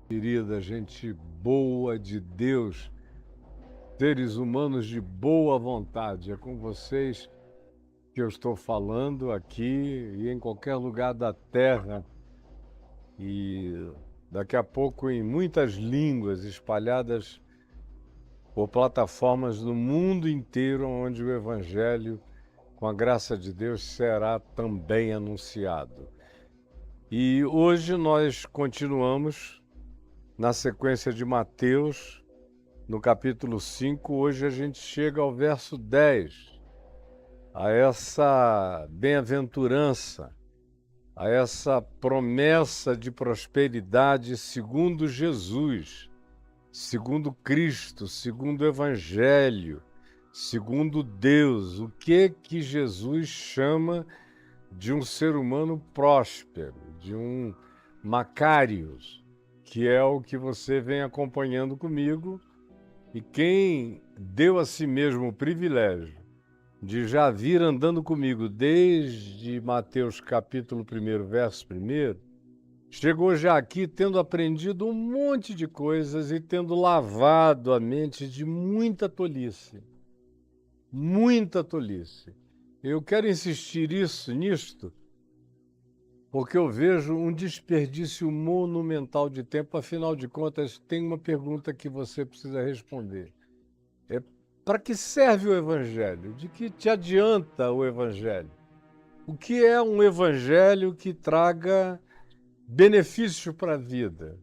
Querida, gente boa de Deus, seres humanos de boa vontade, é com vocês que eu estou falando aqui e em qualquer lugar da Terra e daqui a pouco em muitas línguas espalhadas por plataformas do mundo inteiro, onde o Evangelho, com a graça de Deus, será também anunciado. E hoje nós continuamos na sequência de Mateus, no capítulo 5, hoje a gente chega ao verso 10, a essa bem-aventurança, a essa promessa de prosperidade segundo Jesus, segundo Cristo, segundo o Evangelho, segundo Deus. O que Jesus chama de um ser humano próspero, de um Macários, que é o que você vem acompanhando comigo. E quem deu a si mesmo o privilégio de já vir andando comigo desde Mateus capítulo 1, verso 1, chegou já aqui tendo aprendido um monte de coisas e tendo lavado a mente de muita tolice. Muita tolice. Eu quero insistir nisto, porque eu vejo um desperdício monumental de tempo. Afinal de contas, tem uma pergunta que você precisa responder. Para que serve o Evangelho? De que te adianta o Evangelho? O que é um Evangelho que traga benefício para a vida?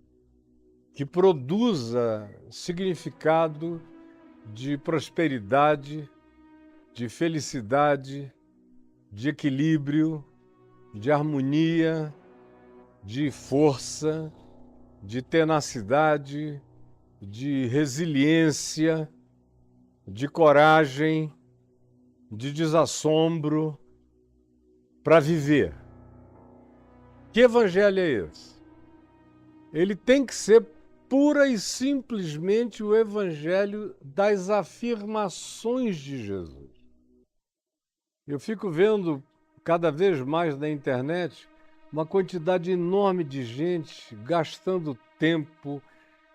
Que produza significado de prosperidade, de felicidade, de equilíbrio, de harmonia, de força, de tenacidade, de resiliência, de coragem, de desassombro para viver. Que evangelho é esse? Ele tem que ser pura e simplesmente o evangelho das afirmações de Jesus. Eu fico vendo cada vez mais na internet uma quantidade enorme de gente gastando tempo,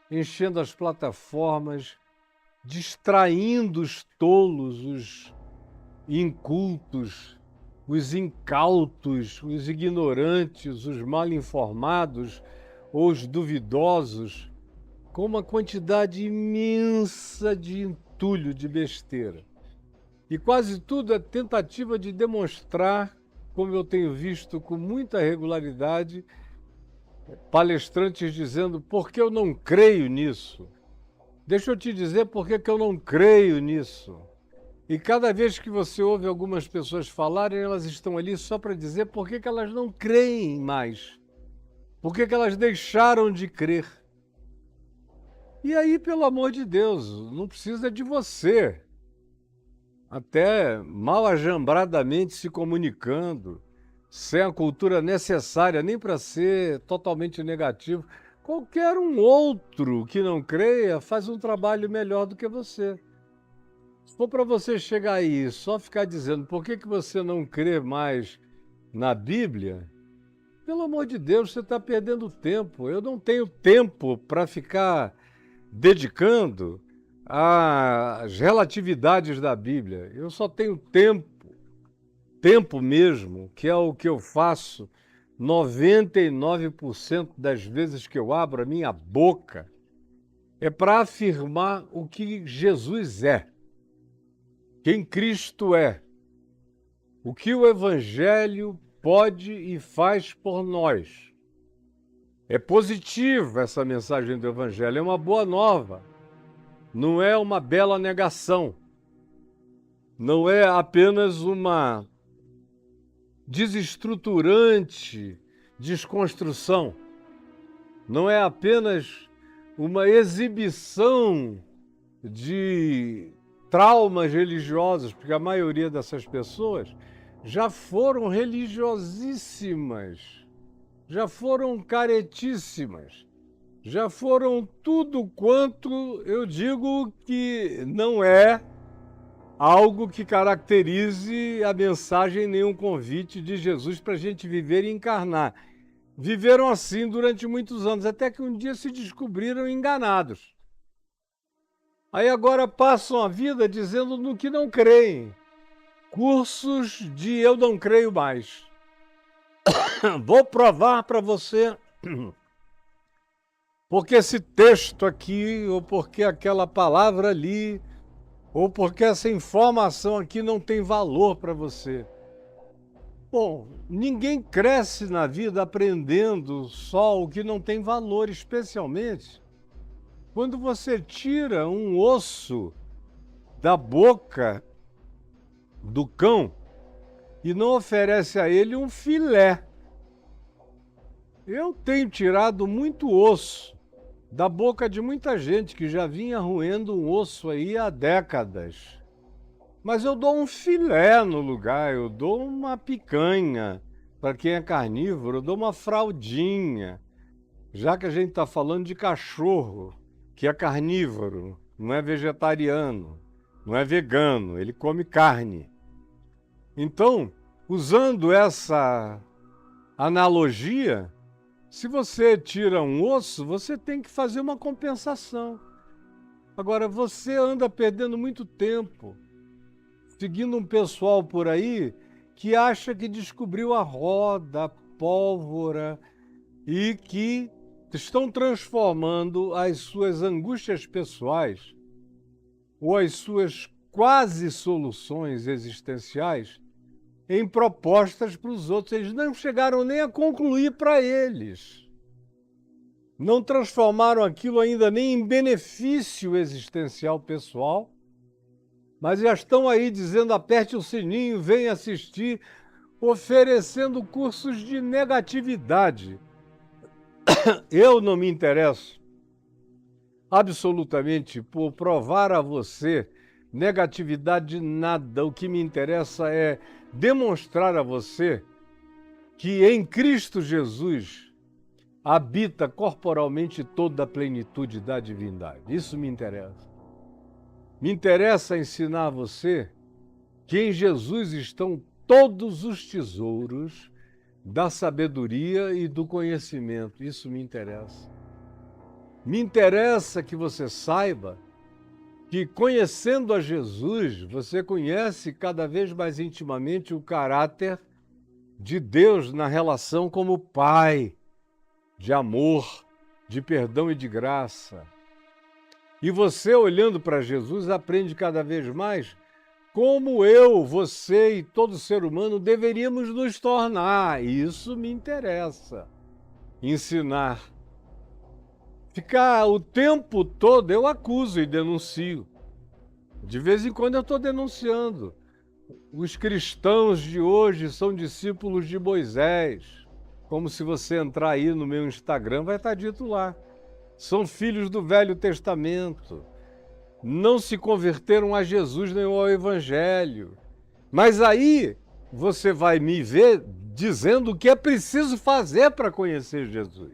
enchendo as plataformas, distraindo os tolos, os incultos, os incautos, os ignorantes, os mal informados ou os duvidosos, com uma quantidade imensa de entulho, de besteira. E quase tudo é tentativa de demonstrar, como eu tenho visto com muita regularidade, palestrantes dizendo: por que eu não creio nisso? Deixa eu te dizer por que eu não creio nisso. E cada vez que você ouve algumas pessoas falarem, elas estão ali só para dizer por que elas não creem mais. Por que elas deixaram de crer. E aí, pelo amor de Deus, não precisa de você. Até mal ajambradamente se comunicando, sem a cultura necessária, nem para ser totalmente negativo. Qualquer um outro que não creia faz um trabalho melhor do que você. Se for para você chegar aí e só ficar dizendo por que você não crê mais na Bíblia, pelo amor de Deus, você está perdendo tempo. Eu não tenho tempo para ficar dedicando às relatividades da Bíblia. Eu só tenho tempo mesmo, que é o que eu faço 99% das vezes que eu abro a minha boca, é para afirmar o que Jesus é, quem Cristo é, o que o Evangelho pode e faz por nós. É positiva essa mensagem do Evangelho, é uma boa nova, não é uma bela negação, não é apenas uma desestruturante desconstrução, não é apenas uma exibição de traumas religiosos, porque a maioria dessas pessoas já foram religiosíssimas, já foram caretíssimas, já foram tudo quanto eu digo que não é algo que caracterize a mensagem nem um convite de Jesus para a gente viver e encarnar. viveram assim durante muitos anos, até que um dia se descobriram enganados. Aí agora passam a vida dizendo no que não creem. Cursos de eu não creio mais. Vou provar para você, porque esse texto aqui, ou porque aquela palavra ali, ou porque essa informação aqui não tem valor para você. Bom, ninguém cresce na vida aprendendo só o que não tem valor, especialmente quando você tira um osso da boca do cão e não oferece a ele um filé. Eu tenho tirado muito osso da boca de muita gente que já vinha roendo um osso aí há décadas. Mas eu dou um filé no lugar, eu dou uma picanha para quem é carnívoro, eu dou uma fraldinha. Já que a gente está falando de cachorro, que é carnívoro, não é vegetariano, não é vegano, ele come carne. Então, usando essa analogia, se você tira um osso, você tem que fazer uma compensação. Agora, você anda perdendo muito tempo seguindo um pessoal por aí que acha que descobriu a roda, a pólvora e que estão transformando as suas angústias pessoais ou as suas quase soluções existenciais em propostas para os outros. Eles não chegaram nem a concluir para eles. Não transformaram aquilo ainda nem em benefício existencial pessoal, mas já estão aí dizendo, aperte o sininho, venha assistir, oferecendo cursos de negatividade. Eu não me interesso absolutamente por provar a você negatividade de nada. O que me interessa é demonstrar a você que em Cristo Jesus habita corporalmente toda a plenitude da divindade. Isso me interessa. Me interessa ensinar a você que em Jesus estão todos os tesouros da sabedoria e do conhecimento. Isso me interessa. Me interessa que você saiba que, conhecendo a Jesus, você conhece cada vez mais intimamente o caráter de Deus na relação como Pai, de amor, de perdão e de graça. E você, olhando para Jesus, aprende cada vez mais como eu, você e todo ser humano deveríamos nos tornar. Isso me interessa. Ensinar. Ficar o tempo todo, eu acuso e denuncio. De vez em quando eu estou denunciando. Os cristãos de hoje são discípulos de Moisés. Como se você entrar aí no meu Instagram, vai estar dito lá. São filhos do Velho Testamento. Não se converteram a Jesus nem ao Evangelho. Mas aí você vai me ver dizendo o que é preciso fazer para conhecer Jesus.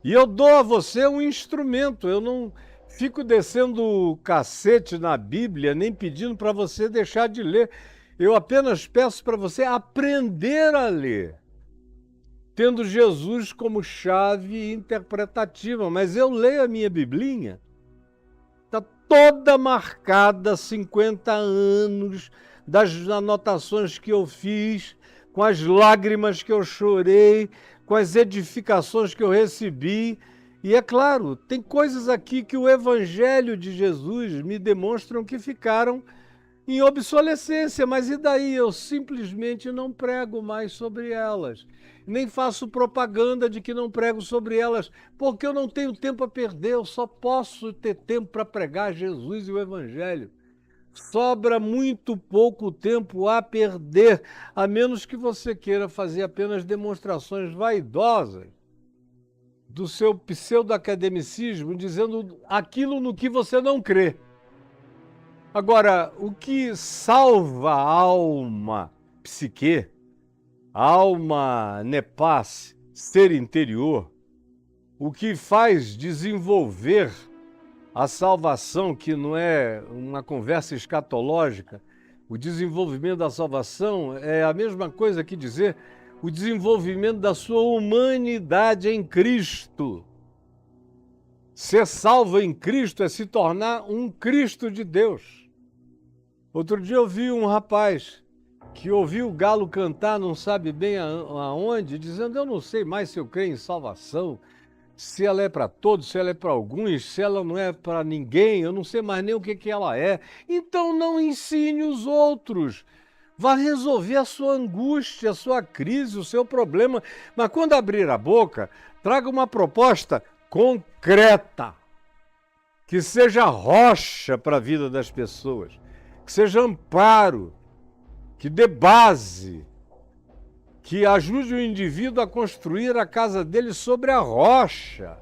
E eu dou a você um instrumento. Eu não fico descendo o cacete na Bíblia, nem pedindo para você deixar de ler. Eu apenas peço para você aprender a ler, tendo Jesus como chave interpretativa. Mas eu leio a minha Biblinha, está toda marcada, 50 anos, das anotações que eu fiz, com as lágrimas que eu chorei, com as edificações que eu recebi. E é claro, tem coisas aqui que o Evangelho de Jesus me demonstram que ficaram em obsolescência, mas e daí? Eu simplesmente não prego mais sobre elas. Nem faço propaganda de que não prego sobre elas, porque eu não tenho tempo a perder, eu só posso ter tempo para pregar Jesus e o Evangelho. Sobra muito pouco tempo a perder, a menos que você queira fazer apenas demonstrações vaidosas do seu pseudo-academicismo, dizendo aquilo no que você não crê. Agora, o que salva a alma, psique, a alma nepás, ser interior, o que faz desenvolver a salvação, que não é uma conversa escatológica, o desenvolvimento da salvação é a mesma coisa que dizer o desenvolvimento da sua humanidade em Cristo. Ser salvo em Cristo é se tornar um Cristo de Deus. Outro dia eu vi um rapaz que ouviu o galo cantar, não sabe bem aonde, dizendo: eu não sei mais se eu creio em salvação, se ela é para todos, se ela é para alguns, se ela não é para ninguém, eu não sei mais nem o que ela é. Então não ensine os outros. Vá resolver a sua angústia, a sua crise, o seu problema. Mas quando abrir a boca, traga uma proposta concreta, que seja rocha para a vida das pessoas, que seja amparo, que dê base, que ajude o indivíduo a construir a casa dele sobre a rocha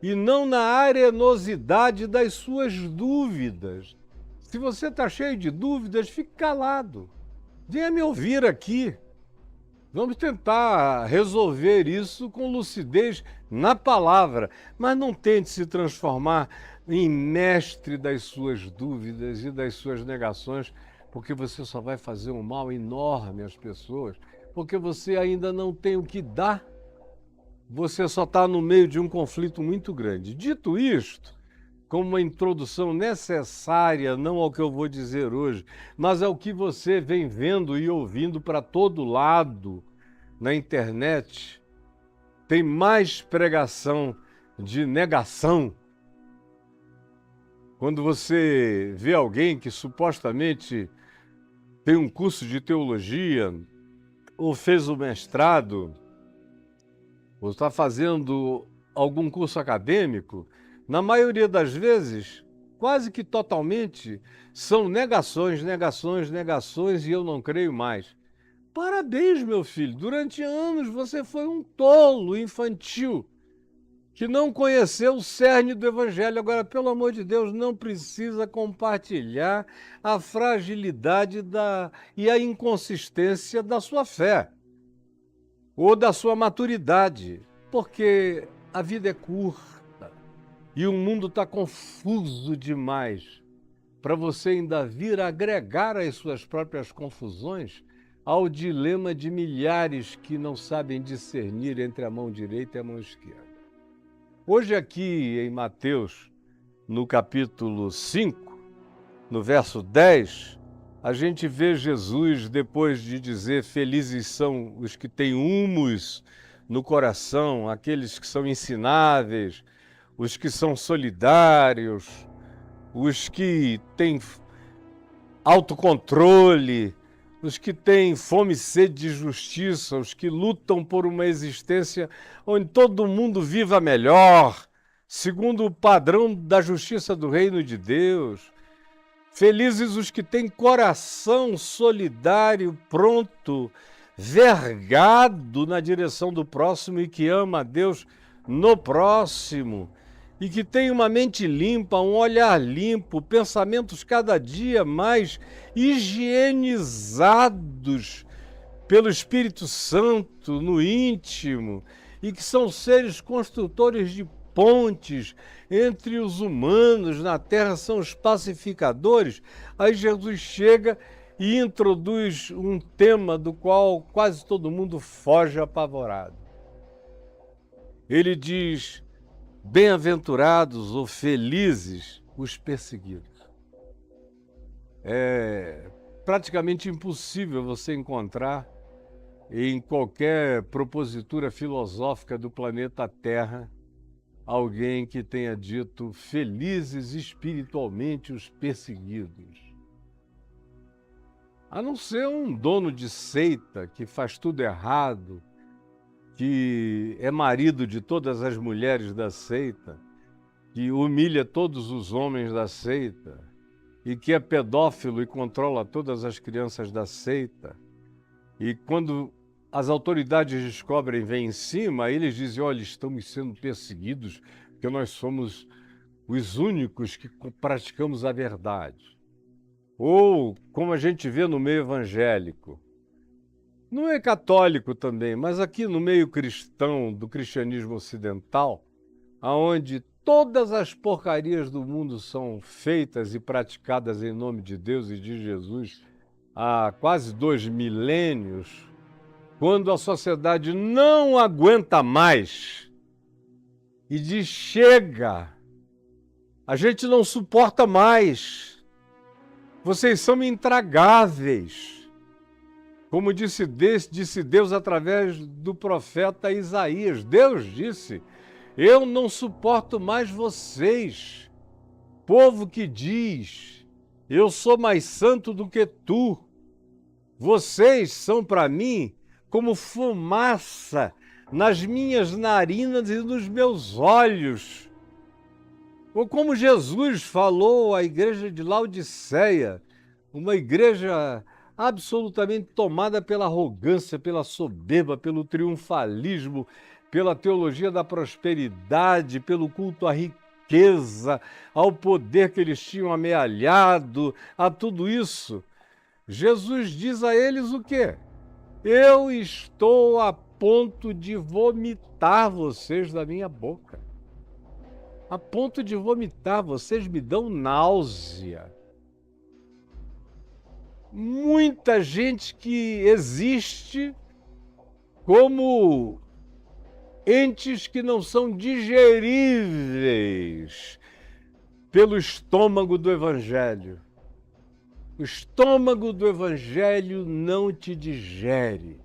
e não na arenosidade das suas dúvidas. Se você está cheio de dúvidas, fique calado. Venha me ouvir aqui. Vamos tentar resolver isso com lucidez na palavra, mas não tente se transformar em mestre das suas dúvidas e das suas negações, porque você só vai fazer um mal enorme às pessoas, porque você ainda não tem o que dar. Você só está no meio de um conflito muito grande. Dito isto, como uma introdução necessária, não ao que eu vou dizer hoje, mas ao que você vem vendo e ouvindo para todo lado na internet, tem mais pregação de negação. Quando você vê alguém que supostamente tem um curso de teologia, ou fez o mestrado, ou está fazendo algum curso acadêmico, na maioria das vezes, quase que totalmente, são negações, negações, negações, e eu não creio mais. Parabéns, meu filho, durante anos você foi um tolo infantil, que não conheceu o cerne do Evangelho. Agora, pelo amor de Deus, não precisa compartilhar a fragilidade e a inconsistência da sua fé, ou da sua maturidade, porque a vida é curta. E o mundo está confuso demais para você ainda vir agregar as suas próprias confusões ao dilema de milhares que não sabem discernir entre a mão direita e a mão esquerda. Hoje aqui em Mateus, no capítulo 5, no verso 10, a gente vê Jesus, depois de dizer: felizes são os que têm humus no coração, aqueles que são ensináveis, os que são solidários, os que têm autocontrole, os que têm fome e sede de justiça, os que lutam por uma existência onde todo mundo viva melhor, segundo o padrão da justiça do reino de Deus. Felizes os que têm coração solidário, pronto, vergado na direção do próximo e que ama a Deus no próximo, e que tem uma mente limpa, um olhar limpo, pensamentos cada dia mais higienizados pelo Espírito Santo no íntimo, e que são seres construtores de pontes entre os humanos na terra, são os pacificadores. Aí Jesus chega e introduz um tema do qual quase todo mundo foge apavorado. Ele diz: bem-aventurados ou felizes os perseguidos. É praticamente impossível você encontrar em qualquer propositura filosófica do planeta Terra alguém que tenha dito felizes espiritualmente os perseguidos. A não ser um dono de seita que faz tudo errado, que é marido de todas as mulheres da seita, que humilha todos os homens da seita, e que é pedófilo e controla todas as crianças da seita. E quando as autoridades descobrem, vêm em cima, eles dizem: olha, estamos sendo perseguidos porque nós somos os únicos que praticamos a verdade. Ou, como a gente vê no meio evangélico, não é católico também, mas aqui no meio cristão, do cristianismo ocidental, aonde todas as porcarias do mundo são feitas e praticadas em nome de Deus e de Jesus há quase 2 milênios, quando a sociedade não aguenta mais e diz: chega, a gente não suporta mais, vocês são intragáveis. Como disse Deus através do profeta Isaías. Deus disse: eu não suporto mais vocês, povo que diz: eu sou mais santo do que tu. Vocês são para mim como fumaça nas minhas narinas e nos meus olhos. Ou como Jesus falou à igreja de Laodiceia, uma igreja absolutamente tomada pela arrogância, pela soberba, pelo triunfalismo, pela teologia da prosperidade, pelo culto à riqueza, ao poder que eles tinham amealhado, a tudo isso. Jesus diz a eles o quê? Eu estou a ponto de vomitar vocês da minha boca. A ponto de vomitar, vocês me dão náusea. Muita gente que existe como entes que não são digeríveis pelo estômago do Evangelho. O estômago do Evangelho não te digere.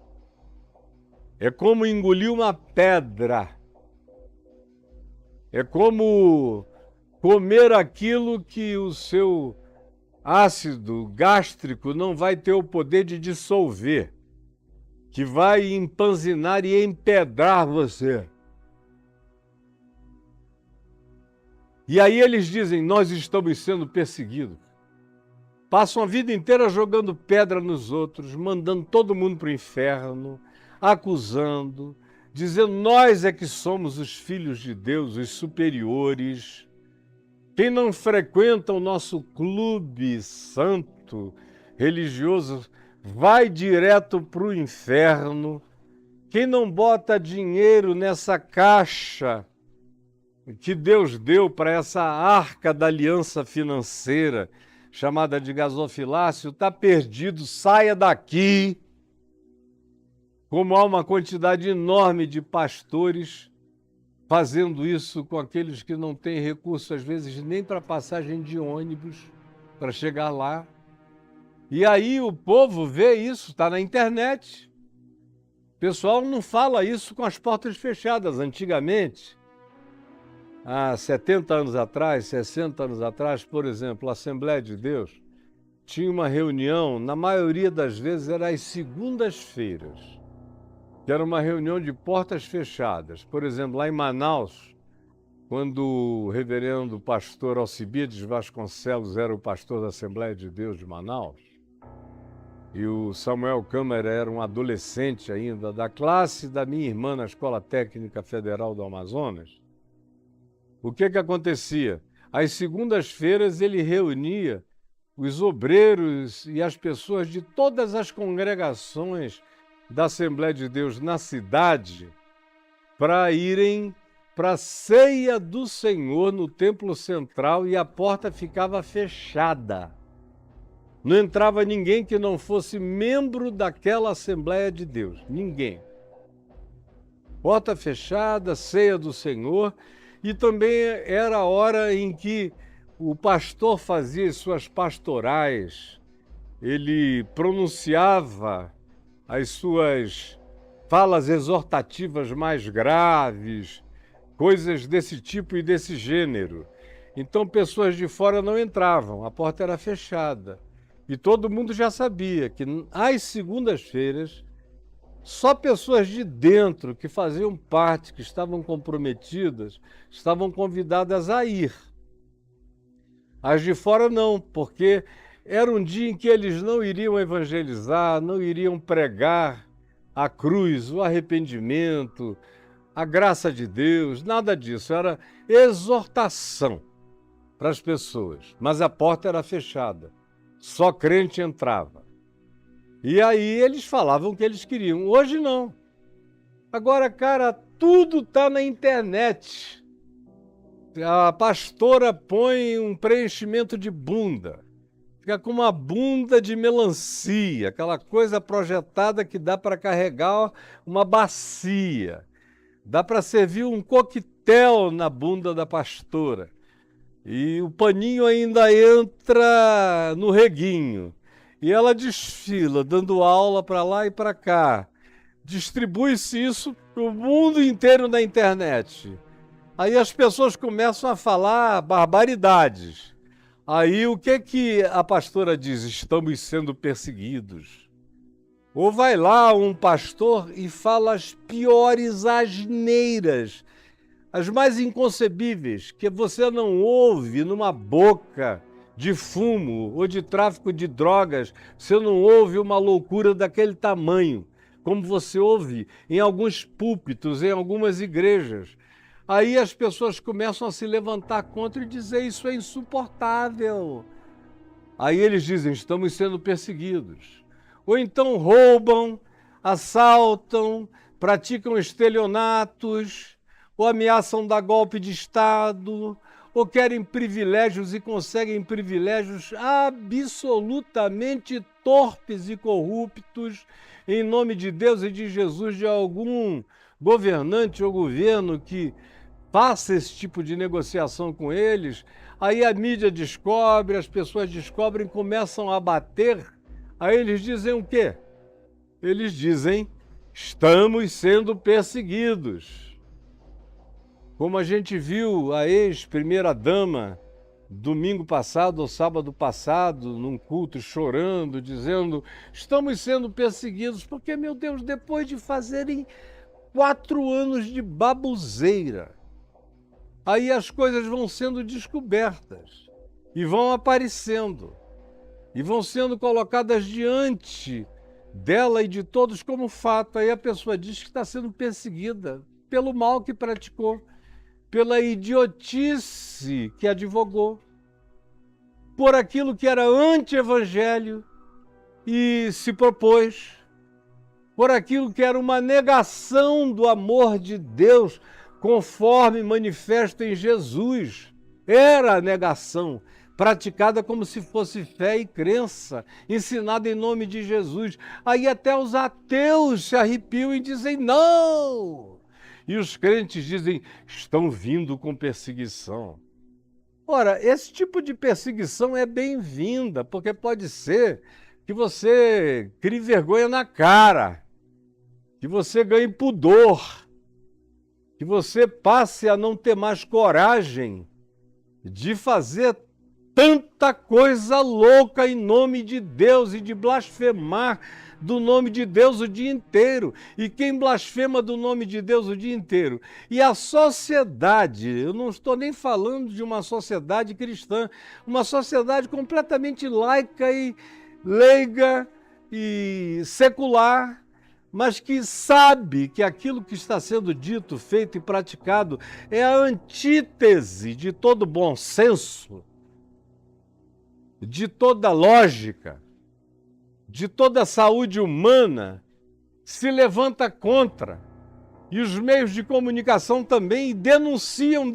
É como engolir uma pedra. É como comer aquilo que o seu ácido gástrico não vai ter o poder de dissolver, que vai empanzinar e empedrar você. E aí eles dizem: nós estamos sendo perseguidos. Passam a vida inteira jogando pedra nos outros, mandando todo mundo para o inferno, acusando, dizendo: nós é que somos os filhos de Deus, os superiores. Quem não frequenta o nosso clube santo, religioso, vai direto para o inferno. Quem não bota dinheiro nessa caixa que Deus deu para essa arca da aliança financeira, chamada de gasofilácio, está perdido, saia daqui. Como há uma quantidade enorme de pastores fazendo isso com aqueles que não têm recurso, às vezes, nem para passagem de ônibus, para chegar lá. E aí o povo vê isso, está na internet. O pessoal não fala isso com as portas fechadas. Antigamente, há 70 anos atrás, 60 anos atrás, por exemplo, a Assembleia de Deus tinha uma reunião, na maioria das vezes era às segundas-feiras, que era uma reunião de portas fechadas. Por exemplo, lá em Manaus, quando o reverendo pastor Alcibiades Vasconcelos era o pastor da Assembleia de Deus de Manaus, e o Samuel Câmara era um adolescente ainda, da classe da minha irmã na Escola Técnica Federal do Amazonas, o que acontecia? Às segundas-feiras ele reunia os obreiros e as pessoas de todas as congregações da Assembleia de Deus na cidade para irem para a ceia do Senhor no templo central, e a porta ficava fechada. Não entrava ninguém que não fosse membro daquela Assembleia de Deus. Ninguém. Porta fechada, ceia do Senhor, e também era a hora em que o pastor fazia as suas pastorais, ele pronunciava as suas falas exortativas mais graves, coisas desse tipo e desse gênero. Então pessoas de fora não entravam, a porta era fechada. E todo mundo já sabia que às segundas-feiras, só pessoas de dentro que faziam parte, que estavam comprometidas, estavam convidadas a ir. As de fora não, porque era um dia em que eles não iriam evangelizar, não iriam pregar a cruz, o arrependimento, a graça de Deus, nada disso. Era exortação para as pessoas, mas a porta era fechada, só crente entrava. E aí eles falavam o que eles queriam. Hoje não. Agora, cara, tudo está na internet. A pastora põe um preenchimento de bunda. Fica com uma bunda de melancia, aquela coisa projetada que dá para carregar uma bacia. Dá para servir um coquetel na bunda da pastora. E o paninho ainda entra no reguinho. E ela desfila, dando aula para lá e para cá. Distribui-se isso para o mundo inteiro na internet. Aí as pessoas começam a falar barbaridades. Aí o que a pastora diz? Estamos sendo perseguidos. Ou vai lá um pastor e fala as piores asneiras, as mais inconcebíveis, que você não ouve numa boca de fumo ou de tráfico de drogas, você não ouve uma loucura daquele tamanho, como você ouve em alguns púlpitos, em algumas igrejas. Aí as pessoas começam a se levantar contra e dizer isso é insuportável. Aí eles dizem, estamos sendo perseguidos. Ou então roubam, assaltam, praticam estelionatos, ou ameaçam dar golpe de Estado, ou querem privilégios e conseguem privilégios absolutamente torpes e corruptos, em nome de Deus e de Jesus, de algum governante ou governo que faça esse tipo de negociação com eles. Aí a mídia descobre, as pessoas descobrem, começam a bater. Aí eles dizem o quê? Eles dizem, estamos sendo perseguidos. Como a gente viu a ex-primeira-dama domingo passado ou sábado passado, num culto, chorando, dizendo, estamos sendo perseguidos, porque, meu Deus, depois de fazerem 4 anos de baboseira, aí as coisas vão sendo descobertas e vão aparecendo e vão sendo colocadas diante dela e de todos como fato. Aí a pessoa diz que está sendo perseguida pelo mal que praticou, pela idiotice que advogou, por aquilo que era anti-evangelho e se propôs, por aquilo que era uma negação do amor de Deus, conforme manifesto em Jesus. Era a negação, praticada como se fosse fé e crença, ensinada em nome de Jesus. Aí até os ateus se arrepiam e dizem, não! E os crentes dizem, estão vindo com perseguição. Ora, esse tipo de perseguição é bem-vinda, porque pode ser que você crie vergonha na cara, que você ganhe pudor, que você passe a não ter mais coragem de fazer tanta coisa louca em nome de Deus e de blasfemar do nome de Deus o dia inteiro. E quem blasfema do nome de Deus o dia inteiro? E a sociedade, eu não estou nem falando de uma sociedade cristã, uma sociedade completamente laica e leiga e secular, mas que sabe que aquilo que está sendo dito, feito e praticado é a antítese de todo bom senso, de toda lógica, de toda saúde humana, se levanta contra. E os meios de comunicação também denunciam,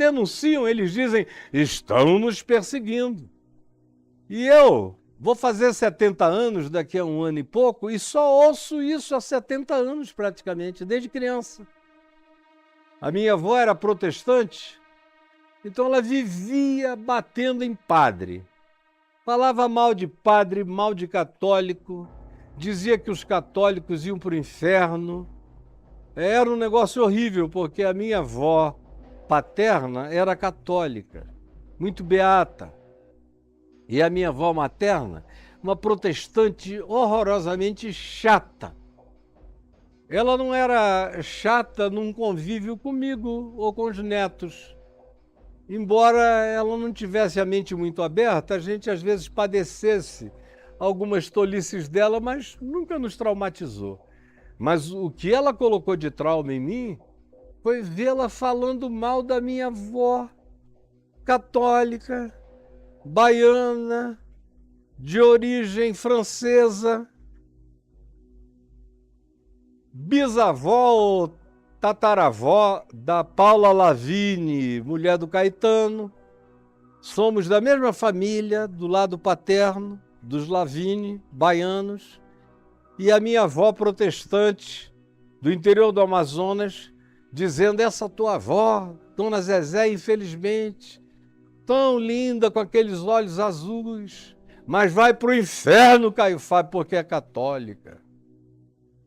eles dizem, estão nos perseguindo. E eu vou fazer 70 anos daqui a um ano e pouco e só ouço isso há 70 anos praticamente, desde criança. A minha avó era protestante, então ela vivia batendo em padre. Falava mal de padre, mal de católico, dizia que os católicos iam para o inferno. Era um negócio horrível, porque a minha avó paterna era católica, muito beata. E a minha avó materna, uma protestante horrorosamente chata. Ela não era chata num convívio comigo ou com os netos. Embora ela não tivesse a mente muito aberta, a gente às vezes padecesse algumas tolices dela, mas nunca nos traumatizou. Mas o que ela colocou de trauma em mim foi vê-la falando mal da minha avó, católica, baiana, de origem francesa, bisavó ou tataravó da Paula Lavigne, mulher do Caetano. Somos da mesma família, do lado paterno, dos Lavini, baianos, e a minha avó protestante do interior do Amazonas, dizendo: essa tua avó, Dona Zezé, infelizmente, tão linda, com aqueles olhos azuis, mas vai para o inferno, Caio Fábio, porque é católica.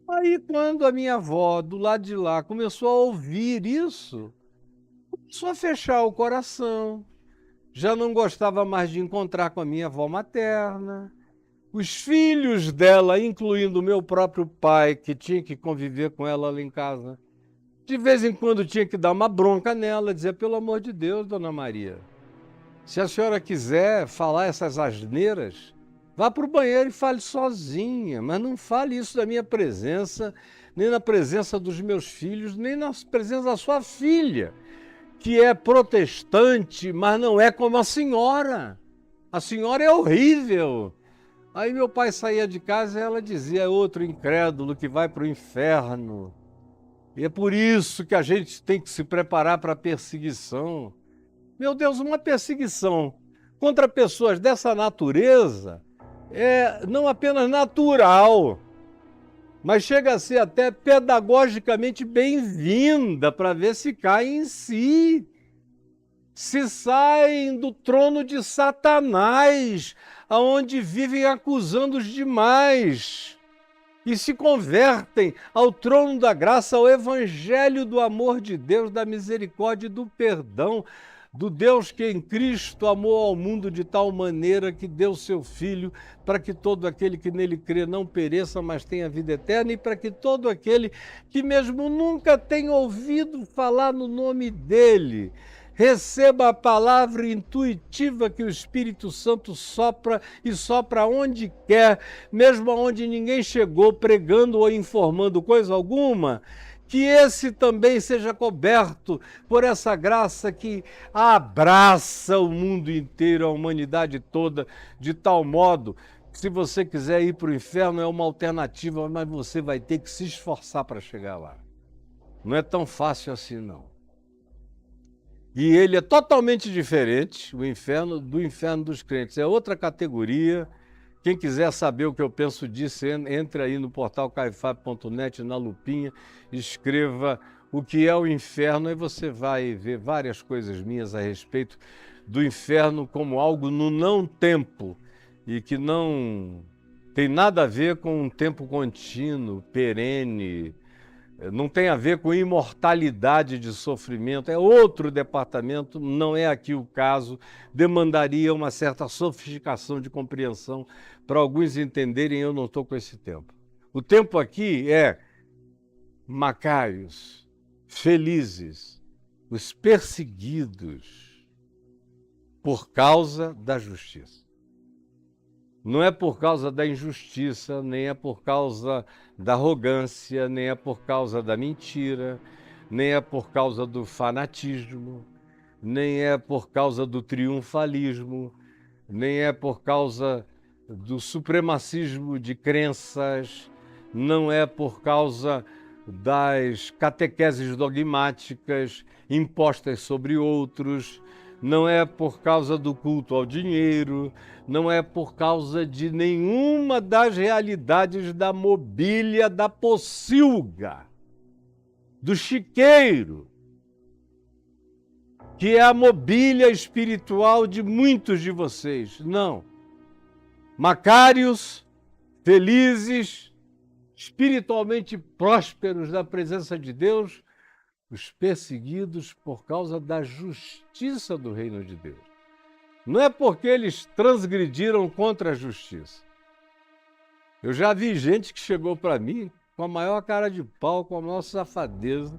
Aí, quando a minha avó, do lado de lá, começou a ouvir isso, começou a fechar o coração, já não gostava mais de encontrar com a minha avó materna. Os filhos dela, incluindo o meu próprio pai, que tinha que conviver com ela lá em casa, de vez em quando tinha que dar uma bronca nela, dizer: pelo amor de Deus, Dona Maria, se a senhora quiser falar essas asneiras, vá para o banheiro e fale sozinha, mas não fale isso na minha presença, nem na presença dos meus filhos, nem na presença da sua filha, que é protestante, mas não é como a senhora. A senhora é horrível. Aí meu pai saía de casa e ela dizia: é outro incrédulo que vai para o inferno. E é por isso que a gente tem que se preparar para a perseguição. Meu Deus, uma perseguição contra pessoas dessa natureza é não apenas natural, mas chega a ser até pedagogicamente bem-vinda para ver se caem em si, se saem do trono de Satanás, aonde vivem acusando os demais, e se convertem ao trono da graça, ao evangelho do amor de Deus, da misericórdia e do perdão, do Deus que em Cristo amou ao mundo de tal maneira que deu seu Filho, para que todo aquele que nele crê não pereça, mas tenha vida eterna, e para que todo aquele que mesmo nunca tenha ouvido falar no nome dele, receba a palavra intuitiva que o Espírito Santo sopra, e sopra onde quer, mesmo onde ninguém chegou, pregando ou informando coisa alguma, que esse também seja coberto por essa graça que abraça o mundo inteiro, a humanidade toda, de tal modo que, se você quiser ir para o inferno, é uma alternativa, mas você vai ter que se esforçar para chegar lá. Não é tão fácil assim, não. E ele é totalmente diferente, o inferno, do inferno dos crentes. É outra categoria. Quem quiser saber o que eu penso disso, entre aí no portal caifab.net, na lupinha, escreva o que é o inferno, e você vai ver várias coisas minhas a respeito do inferno como algo no não tempo, e que não tem nada a ver com um tempo contínuo, perene, não tem a ver com imortalidade de sofrimento, é outro departamento, não é aqui o caso, demandaria uma certa sofisticação de compreensão para alguns entenderem, eu não estou com esse tempo. O tempo aqui é macários, felizes, os perseguidos por causa da justiça. Não é por causa da injustiça, nem é por causa da arrogância, nem é por causa da mentira, nem é por causa do fanatismo, nem é por causa do triunfalismo, nem é por causa do supremacismo de crenças, não é por causa das catequeses dogmáticas impostas sobre outros, não é por causa do culto ao dinheiro, não é por causa de nenhuma das realidades da mobília, da pocilga, do chiqueiro, que é a mobília espiritual de muitos de vocês. Não. Macários, felizes, espiritualmente prósperos da presença de Deus, os perseguidos por causa da justiça do reino de Deus. Não é porque eles transgrediram contra a justiça. Eu já vi gente que chegou para mim com a maior cara de pau, com a maior safadeza,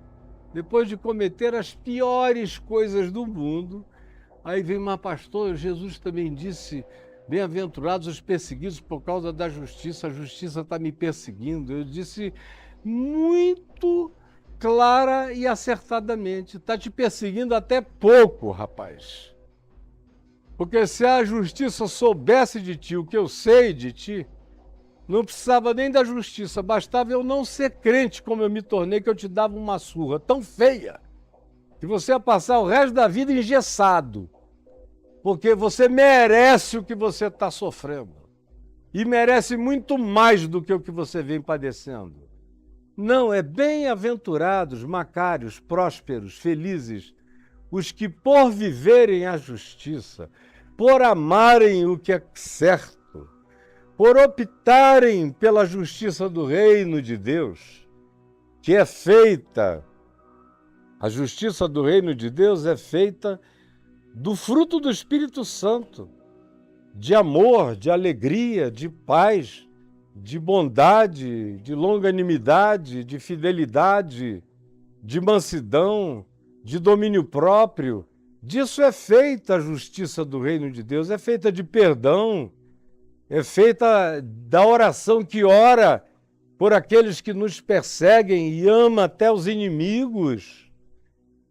depois de cometer as piores coisas do mundo. Aí vem: mas pastor, Jesus também disse: bem-aventurados os perseguidos por causa da justiça, a justiça está me perseguindo. Eu disse muito clara e acertadamente: está te perseguindo até pouco, rapaz. Porque se a justiça soubesse de ti o que eu sei de ti, não precisava nem da justiça, bastava eu não ser crente como eu me tornei, que eu te dava uma surra tão feia que você ia passar o resto da vida engessado, porque você merece o que você está sofrendo. e merece muito mais do que o que você vem padecendo. Não, é bem-aventurados, macários, prósperos, felizes, os que por viverem a justiça, por amarem o que é certo, por optarem pela justiça do reino de Deus, que é feita, a justiça do reino de Deus é feita do fruto do Espírito Santo, de amor, de alegria, de paz, de bondade, de longanimidade, de fidelidade, de mansidão, de domínio próprio. Disso é feita a justiça do reino de Deus, é feita de perdão, é feita da oração que ora por aqueles que nos perseguem e ama até os inimigos.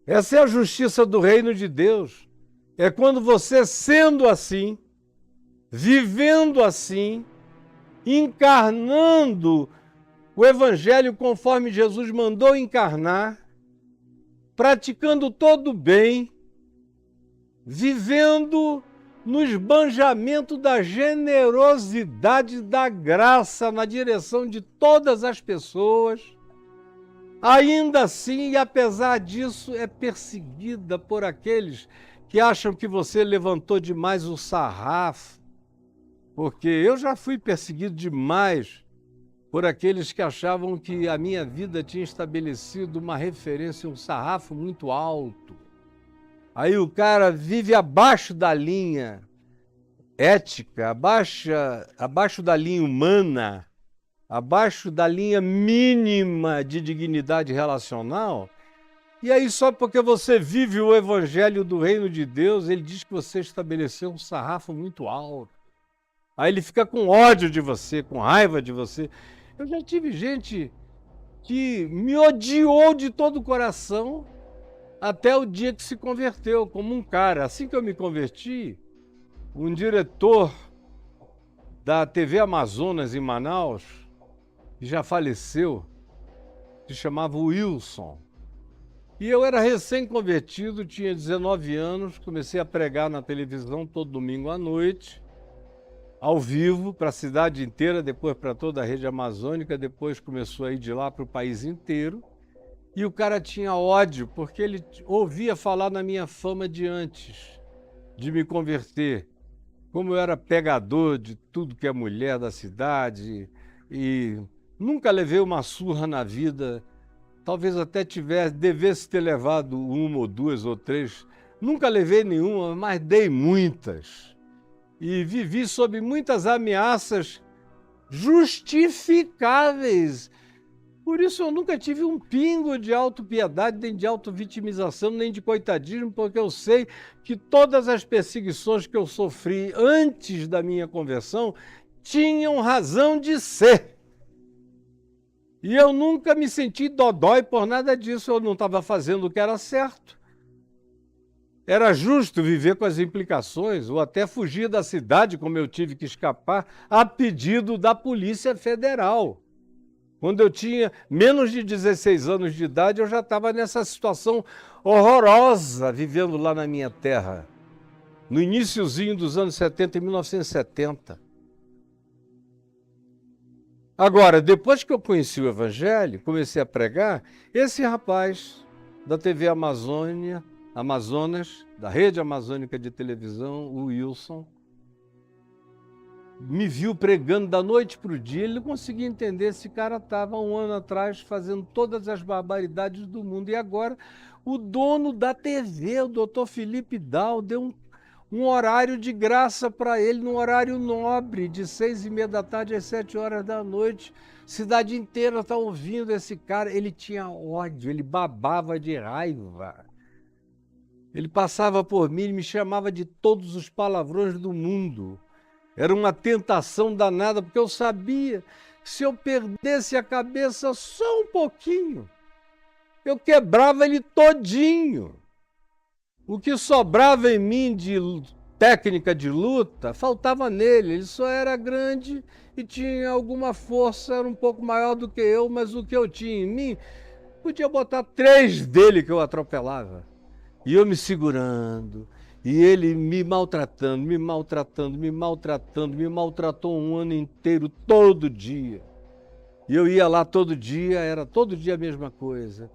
Essa é a justiça do reino de Deus. É quando você, sendo assim, vivendo assim, encarnando o Evangelho conforme Jesus mandou encarnar, praticando todo o bem, vivendo no esbanjamento da generosidade da graça na direção de todas as pessoas, ainda assim, e apesar disso, é perseguida por aqueles que acham que você levantou demais o sarrafo, porque eu já fui perseguido demais por aqueles que achavam que a minha vida tinha estabelecido uma referência, um sarrafo muito alto. Aí o cara vive abaixo da linha ética, abaixo da linha humana, abaixo da linha mínima de dignidade relacional. E aí só porque você vive o evangelho do reino de Deus, ele diz que você estabeleceu um sarrafo muito alto. Aí ele fica com ódio de você, com raiva de você. Eu já tive gente que me odiou de todo o coração até o dia que se converteu, como um cara. Assim que eu me converti, um diretor da TV Amazonas em Manaus, que já faleceu, se chamava Wilson. E eu era recém-convertido, tinha 19 anos, comecei a pregar na televisão todo domingo à noite, ao vivo, para a cidade inteira, depois para toda a rede amazônica, depois começou a ir de lá para o país inteiro. E o cara tinha ódio, porque ele ouvia falar na minha fama de antes de me converter, como eu era pegador de tudo que é mulher da cidade, e nunca levei uma surra na vida, talvez até devesse ter levado uma ou duas ou três, nunca levei nenhuma, mas dei muitas. E vivi sob muitas ameaças justificáveis. Por isso eu nunca tive um pingo de autopiedade, nem de autovitimização, nem de coitadismo, porque eu sei que todas as perseguições que eu sofri antes da minha conversão tinham razão de ser. E eu nunca me senti dodói por nada disso, eu não estava fazendo o que era certo. Era justo viver com as implicações, ou até fugir da cidade, como eu tive que escapar, a pedido da Polícia Federal. Quando eu tinha menos de 16 anos de idade, eu já estava nessa situação horrorosa, vivendo lá na minha terra, no iniciozinho dos anos 70, em 1970. Agora, depois que eu conheci o Evangelho, comecei a pregar, esse rapaz da TV Amazonas, da Rede Amazônica de Televisão, o Wilson, me viu pregando da noite para o dia, ele não conseguia entender, esse cara estava um ano atrás fazendo todas as barbaridades do mundo, e agora o dono da TV, o doutor Felipe Dal, deu um horário de graça para ele, num horário nobre, de 6h30 da tarde às 7 horas da noite, cidade inteira está ouvindo esse cara, ele tinha ódio, ele babava de raiva, ele passava por mim, ele me chamava de todos os palavrões do mundo. Era uma tentação danada, porque eu sabia que se eu perdesse a cabeça só um pouquinho, eu quebrava ele todinho. O que sobrava em mim de técnica de luta, faltava nele. Ele só era grande e tinha alguma força, era um pouco maior do que eu, mas o que eu tinha em mim, podia botar 3 dele que eu atropelava. E eu me segurando, E ele me maltratando, me maltratando, me maltratando, me maltratou um ano inteiro, todo dia. E eu ia lá todo dia, era todo dia a mesma coisa.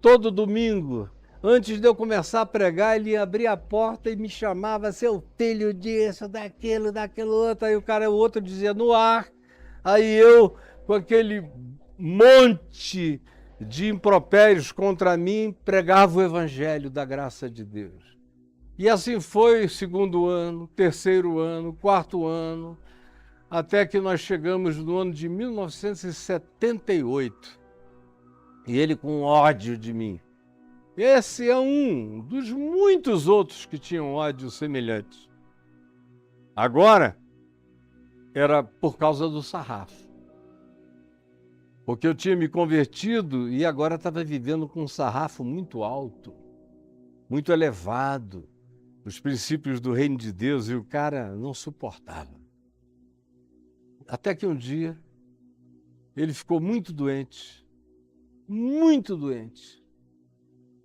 Todo domingo, antes de eu começar a pregar, ele abria a porta e me chamava, seu filho disso, daquilo outro. Aí o outro dizia no ar. Aí eu, com aquele monte de impropérios contra mim, pregava o evangelho da graça de Deus. E assim foi o segundo ano, terceiro ano, quarto ano, até que nós chegamos no ano de 1978. E ele com ódio de mim. Esse é um dos muitos outros que tinham ódio semelhante. Agora, era por causa do sarrafo. Porque eu tinha me convertido e agora estava vivendo com um sarrafo muito alto, muito elevado, os princípios do reino de Deus, e o cara não suportava. Até que um dia, ele ficou muito doente,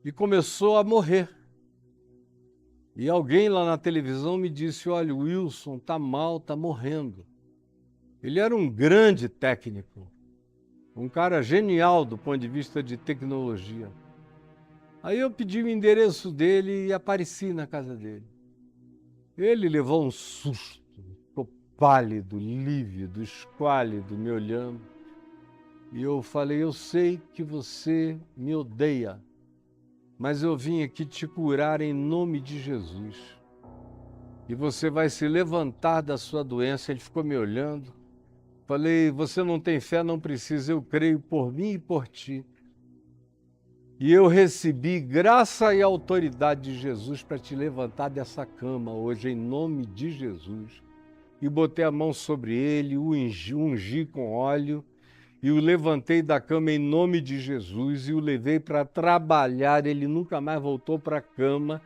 e começou a morrer. E alguém lá na televisão me disse, olha, o Wilson está mal, está morrendo. Ele era um grande técnico, um cara genial do ponto de vista de tecnologia. Aí eu pedi o endereço dele e apareci na casa dele. Ele levou um susto, ficou pálido, lívido, esquálido, me olhando. E eu falei, eu sei que você me odeia, mas eu vim aqui te curar em nome de Jesus. E você vai se levantar da sua doença. Ele ficou me olhando. Falei, você não tem fé, não precisa, eu creio por mim e por ti. E eu recebi graça e autoridade de Jesus para te levantar dessa cama hoje, em nome de Jesus. E botei a mão sobre ele, o ungi com óleo, e o levantei da cama em nome de Jesus, e o levei para trabalhar. Ele nunca mais voltou para a cama,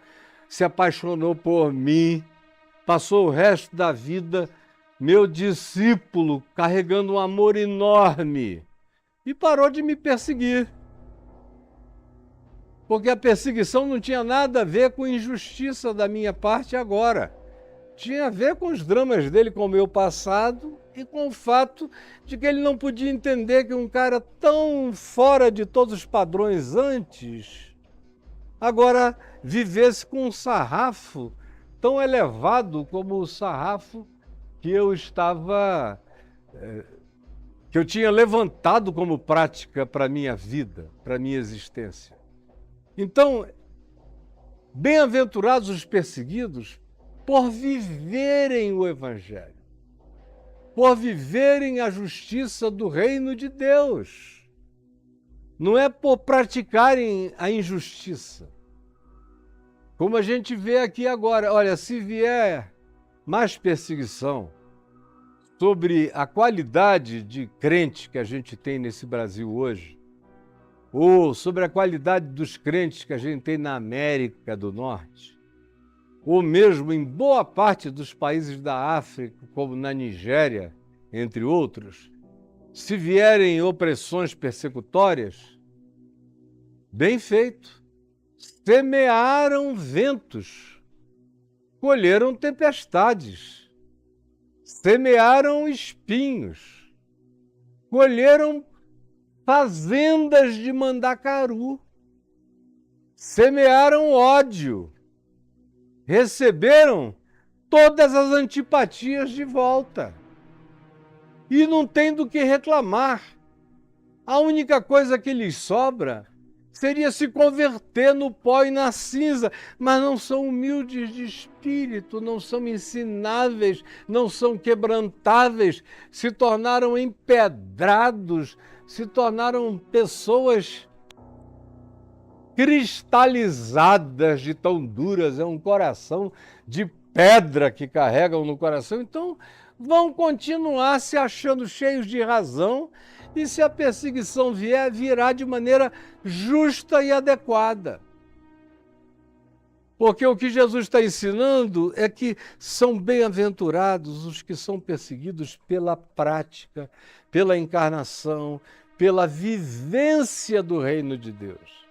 se apaixonou por mim, passou o resto da vida meu discípulo, carregando um amor enorme, e parou de me perseguir. Porque a perseguição não tinha nada a ver com injustiça da minha parte agora. Tinha a ver com os dramas dele com o meu passado e com o fato de que ele não podia entender que um cara tão fora de todos os padrões antes, agora vivesse com um sarrafo tão elevado como o sarrafo que eu tinha levantado como prática para a minha vida, para a minha existência. Então, bem-aventurados os perseguidos por viverem o Evangelho, por viverem a justiça do reino de Deus. Não é por praticarem a injustiça. Como a gente vê aqui agora, olha, se vier mais perseguição sobre a qualidade de crente que a gente tem nesse Brasil hoje, ou sobre a qualidade dos crentes que a gente tem na América do Norte, ou mesmo em boa parte dos países da África, como na Nigéria, entre outros, se vierem opressões persecutórias, bem feito, semearam ventos, colheram tempestades, semearam espinhos, colheram fazendas de mandacaru, semearam ódio, receberam todas as antipatias de volta e não tem do que reclamar. A única coisa que lhes sobra seria se converter no pó e na cinza, mas não são humildes de espírito, não são ensináveis, não são quebrantáveis, se tornaram empedrados, se tornaram pessoas cristalizadas de tão duras, é um coração de pedra que carregam no coração, então vão continuar se achando cheios de razão, e se a perseguição vier, virá de maneira justa e adequada. Porque o que Jesus está ensinando é que são bem-aventurados os que são perseguidos pela prática, pela encarnação, pela vivência do reino de Deus.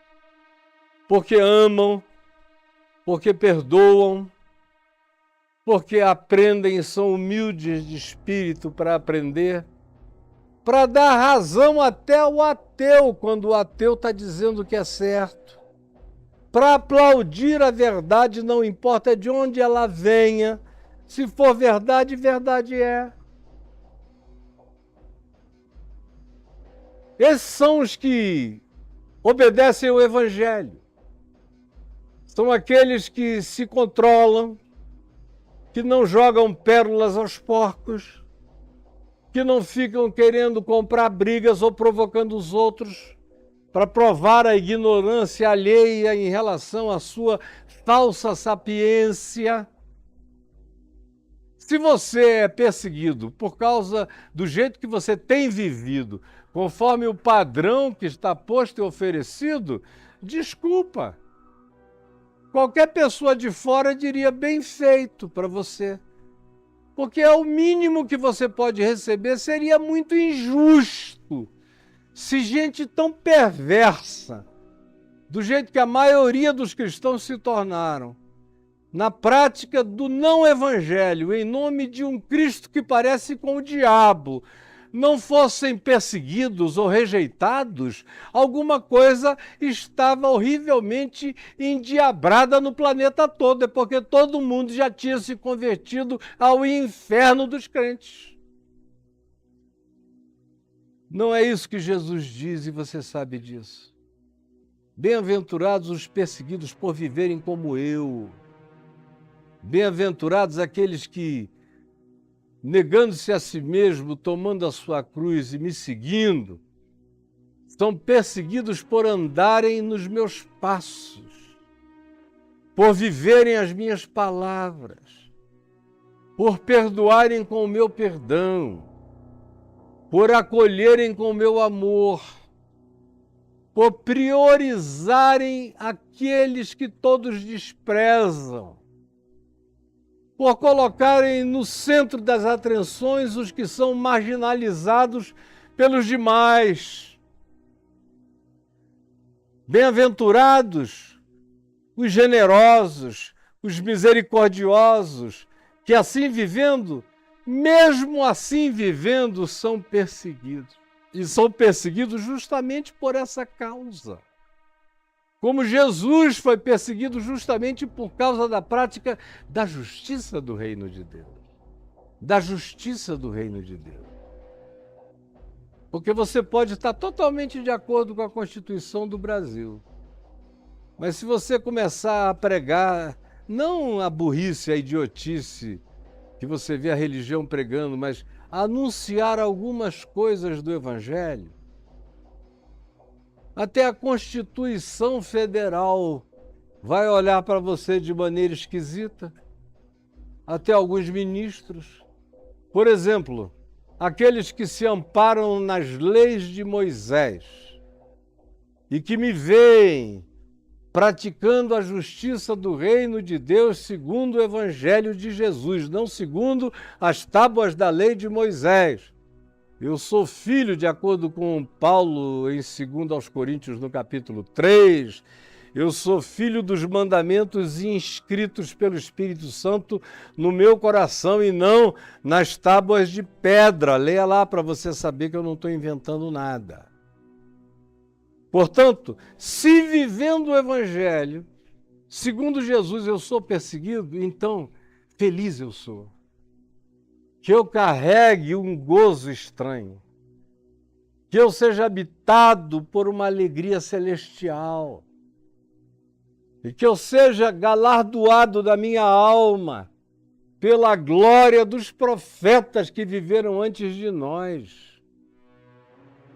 Porque amam, porque perdoam, porque aprendem e são humildes de espírito para aprender, para dar razão até ao ateu, quando o ateu está dizendo que é certo, para aplaudir a verdade, não importa de onde ela venha, se for verdade, verdade é. Esses são os que obedecem ao Evangelho. São aqueles que se controlam, que não jogam pérolas aos porcos, que não ficam querendo comprar brigas ou provocando os outros para provar a ignorância alheia em relação à sua falsa sapiência. Se você é perseguido por causa do jeito que você tem vivido, conforme o padrão que está posto e oferecido, desculpa. Qualquer pessoa de fora diria bem feito para você. Porque é o mínimo que você pode receber. Seria muito injusto se gente tão perversa, do jeito que a maioria dos cristãos se tornaram, na prática do não-evangelho, em nome de um Cristo que parece com o diabo, não fossem perseguidos ou rejeitados, alguma coisa estava horrivelmente endiabrada no planeta todo, é porque todo mundo já tinha se convertido ao inferno dos crentes. Não é isso que Jesus diz e você sabe disso. Bem-aventurados os perseguidos por viverem como eu. Bem-aventurados aqueles que, negando-se a si mesmo, tomando a sua cruz e me seguindo, são perseguidos por andarem nos meus passos, por viverem as minhas palavras, por perdoarem com o meu perdão, por acolherem com o meu amor, por priorizarem aqueles que todos desprezam, por colocarem no centro das atenções os que são marginalizados pelos demais. Bem-aventurados os generosos, os misericordiosos, que assim vivendo, mesmo assim vivendo, são perseguidos. E são perseguidos justamente por essa causa. Como Jesus foi perseguido justamente por causa da prática da justiça do reino de Deus. Da justiça do reino de Deus. Porque você pode estar totalmente de acordo com a Constituição do Brasil. Mas se você começar a pregar, não a burrice, a idiotice que você vê a religião pregando, mas a anunciar algumas coisas do Evangelho, até a Constituição Federal vai olhar para você de maneira esquisita, até alguns ministros. Por exemplo, aqueles que se amparam nas leis de Moisés e que me veem praticando a justiça do reino de Deus segundo o Evangelho de Jesus, não segundo as tábuas da lei de Moisés. Eu sou filho, de acordo com Paulo, em 2 aos Coríntios, no capítulo 3, eu sou filho dos mandamentos inscritos pelo Espírito Santo no meu coração e não nas tábuas de pedra. Leia lá para você saber que eu não estou inventando nada. Portanto, se vivendo o Evangelho, segundo Jesus, eu sou perseguido, então feliz eu sou. Que eu carregue um gozo estranho, que eu seja habitado por uma alegria celestial, e que eu seja galardoado da minha alma pela glória dos profetas que viveram antes de nós.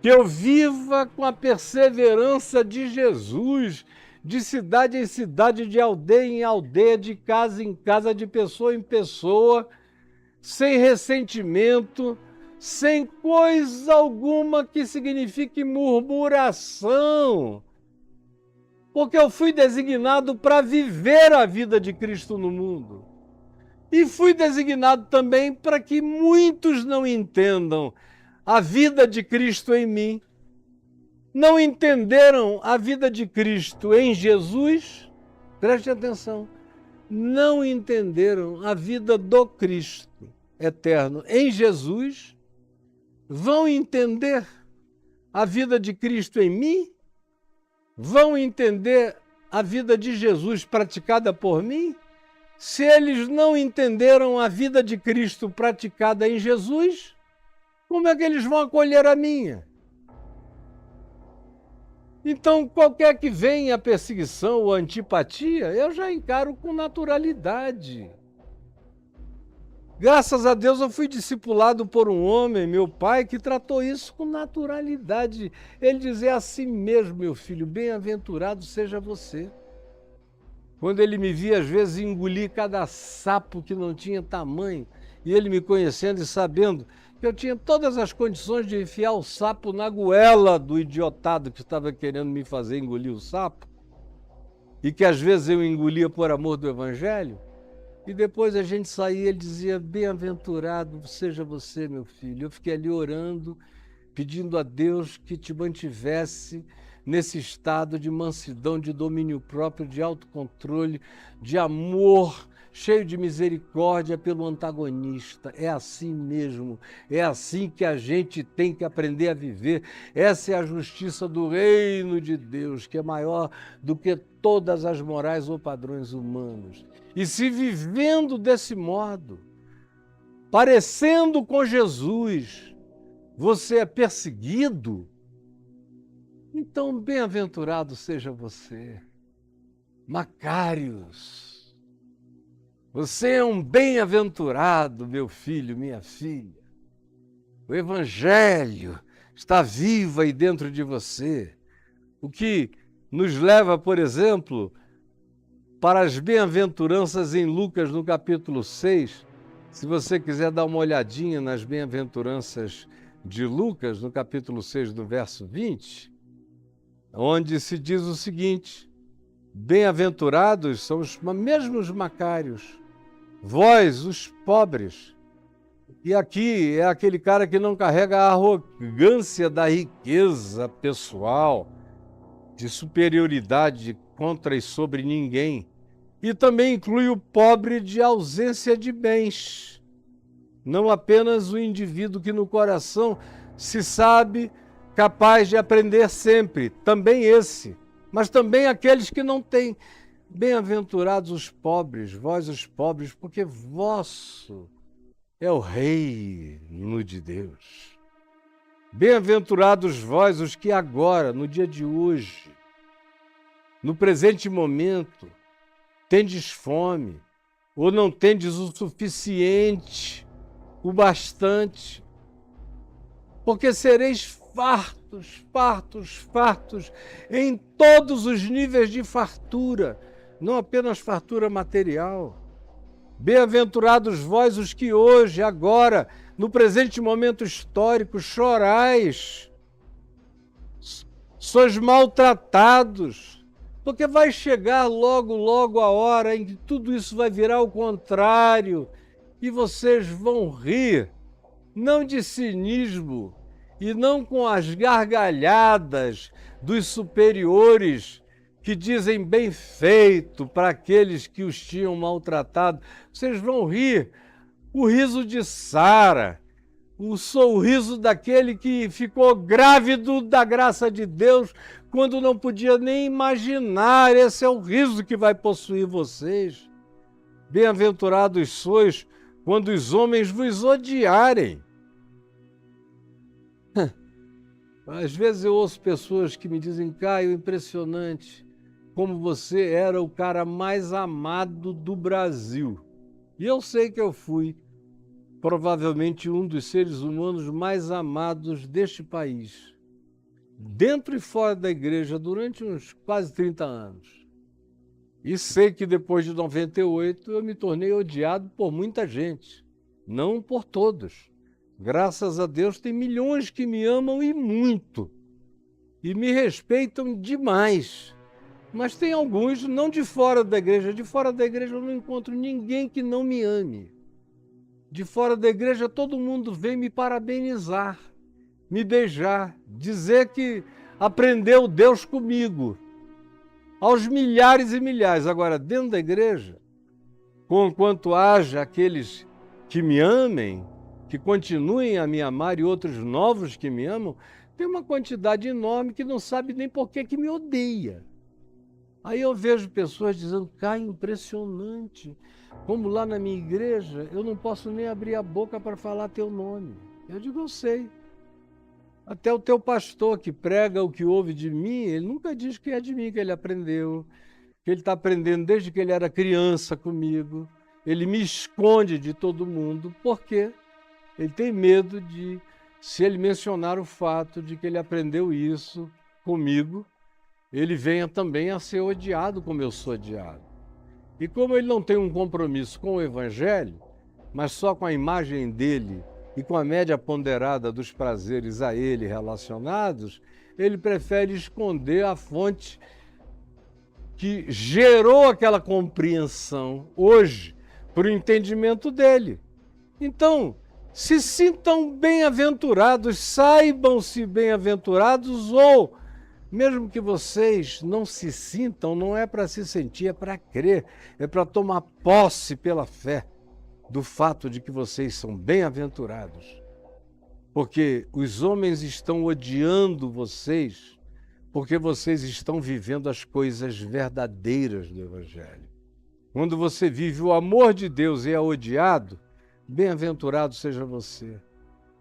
Que eu viva com a perseverança de Jesus, de cidade em cidade, de aldeia em aldeia, de casa em casa, de pessoa em pessoa, sem ressentimento, sem coisa alguma que signifique murmuração. Porque eu fui designado para viver a vida de Cristo no mundo. E fui designado também para que muitos não entendam a vida de Cristo em mim. Não entenderam a vida de Cristo em Jesus? Preste atenção. não entenderam a vida do Cristo eterno em Jesus, vão entender a vida de Cristo em mim? Vão entender a vida de Jesus praticada por mim? Se eles não entenderam a vida de Cristo praticada em Jesus, como é que eles vão acolher a minha? Então, qualquer que venha a perseguição ou a antipatia, eu já encaro com naturalidade. Graças a Deus eu fui discipulado por um homem, meu pai, que tratou isso com naturalidade. Ele dizia assim mesmo, meu filho, bem-aventurado seja você. Quando ele me via, às vezes, engolir cada sapo que não tinha tamanho, e ele me conhecendo e sabendo que eu tinha todas as condições de enfiar o sapo na goela do idiotado que estava querendo me fazer engolir o sapo, e que às vezes eu engolia por amor do Evangelho, e depois a gente saía, ele dizia, bem-aventurado seja você, meu filho. Eu fiquei ali orando, pedindo a Deus que te mantivesse nesse estado de mansidão, de domínio próprio, de autocontrole, de amor, cheio de misericórdia pelo antagonista. É assim mesmo, é assim que a gente tem que aprender a viver. Essa é a justiça do reino de Deus, que é maior do que todas as morais ou padrões humanos. E se vivendo desse modo, parecendo com Jesus, você é perseguido, então bem-aventurado seja você. Macários, você é um bem-aventurado, meu filho, minha filha. O Evangelho está vivo aí dentro de você, o que nos leva, por exemplo, para as bem-aventuranças em Lucas, no capítulo 6. Se você quiser dar uma olhadinha nas bem-aventuranças de Lucas, no capítulo 6, do verso 20, onde se diz o seguinte, bem-aventurados são os mesmos macários, vós, os pobres. E aqui é aquele cara que não carrega a arrogância da riqueza pessoal, de superioridade contra e sobre ninguém. E também inclui o pobre de ausência de bens. Não apenas o indivíduo que no coração se sabe capaz de aprender sempre, também esse, mas também aqueles que não têm. Bem-aventurados os pobres, vós os pobres, porque vosso é o reino de Deus. Bem-aventurados vós os que agora, no dia de hoje, no presente momento, tendes fome, ou não tendes o suficiente, o bastante, porque sereis fartos, fartos, fartos, em todos os níveis de fartura, não apenas fartura material. Bem-aventurados vós os que hoje, agora, no presente momento histórico, chorais, sois maltratados, porque vai chegar logo, logo a hora em que tudo isso vai virar ao contrário e vocês vão rir, não de cinismo e não com as gargalhadas dos superiores que dizem bem feito para aqueles que os tinham maltratado. Vocês vão rir o riso de Sara, o sorriso daquele que ficou grávido da graça de Deus quando não podia nem imaginar. Esse é o riso que vai possuir vocês. Bem-aventurados sois quando os homens vos odiarem. Às vezes eu ouço pessoas que me dizem, Caio, impressionante, como você era o cara mais amado do Brasil. E eu sei que eu fui provavelmente um dos seres humanos mais amados deste país, dentro e fora da igreja, durante uns quase 30 anos. E sei que depois de 98 eu me tornei odiado por muita gente, não por todos. Graças a Deus tem milhões que me amam e muito, e me respeitam demais. Mas tem alguns, não de fora da igreja eu não encontro ninguém que não me ame. De fora da igreja todo mundo vem me parabenizar, me beijar, dizer que aprendeu Deus comigo, aos milhares e milhares. Agora, dentro da igreja, conquanto haja aqueles que me amem, que continuem a me amar e outros novos que me amam, tem uma quantidade enorme que não sabe nem por que me odeia. Aí eu vejo pessoas dizendo, Caio, impressionante, como lá na minha igreja eu não posso nem abrir a boca para falar teu nome. Eu digo, eu sei. Até o teu pastor que prega o que ouve de mim, ele nunca diz que é de mim que ele aprendeu, que ele está aprendendo desde que ele era criança comigo. Ele me esconde de todo mundo, porque ele tem medo de, se ele mencionar o fato de que ele aprendeu isso comigo, ele venha também a ser odiado como eu sou odiado. E como ele não tem um compromisso com o Evangelho, mas só com a imagem dele e com a média ponderada dos prazeres a ele relacionados, ele prefere esconder a fonte que gerou aquela compreensão hoje para o entendimento dele. Então, se sintam bem-aventurados, saibam-se bem-aventurados, ou mesmo que vocês não se sintam, não é para se sentir, é para crer, é para tomar posse pela fé do fato de que vocês são bem-aventurados. Porque os homens estão odiando vocês, porque vocês estão vivendo as coisas verdadeiras do Evangelho. Quando você vive o amor de Deus e é odiado, bem-aventurado seja você.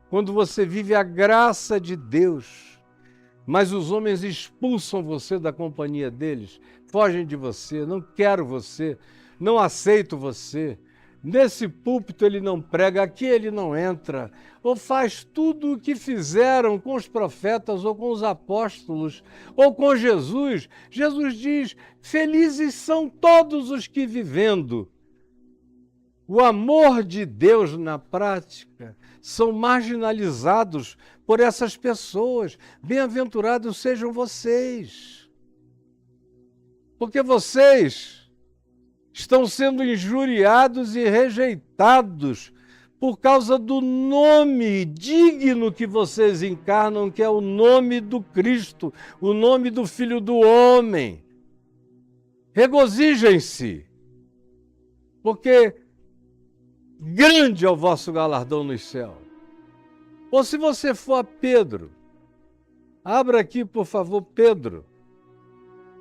Quando você vive a graça de Deus, mas os homens expulsam você da companhia deles, fogem de você, não quero você, não aceito você. Nesse púlpito ele não prega, aqui ele não entra, ou faz tudo o que fizeram com os profetas ou com os apóstolos, ou com Jesus. Jesus diz, felizes são todos os que vivendo o amor de Deus na prática são marginalizados por essas pessoas. Bem-aventurados sejam vocês, porque vocês estão sendo injuriados e rejeitados por causa do nome digno que vocês encarnam, que é o nome do Cristo, o nome do Filho do Homem. Regozijem-se, porque grande é o vosso galardão nos céus. Ou se você for a Pedro, abra aqui, por favor, Pedro.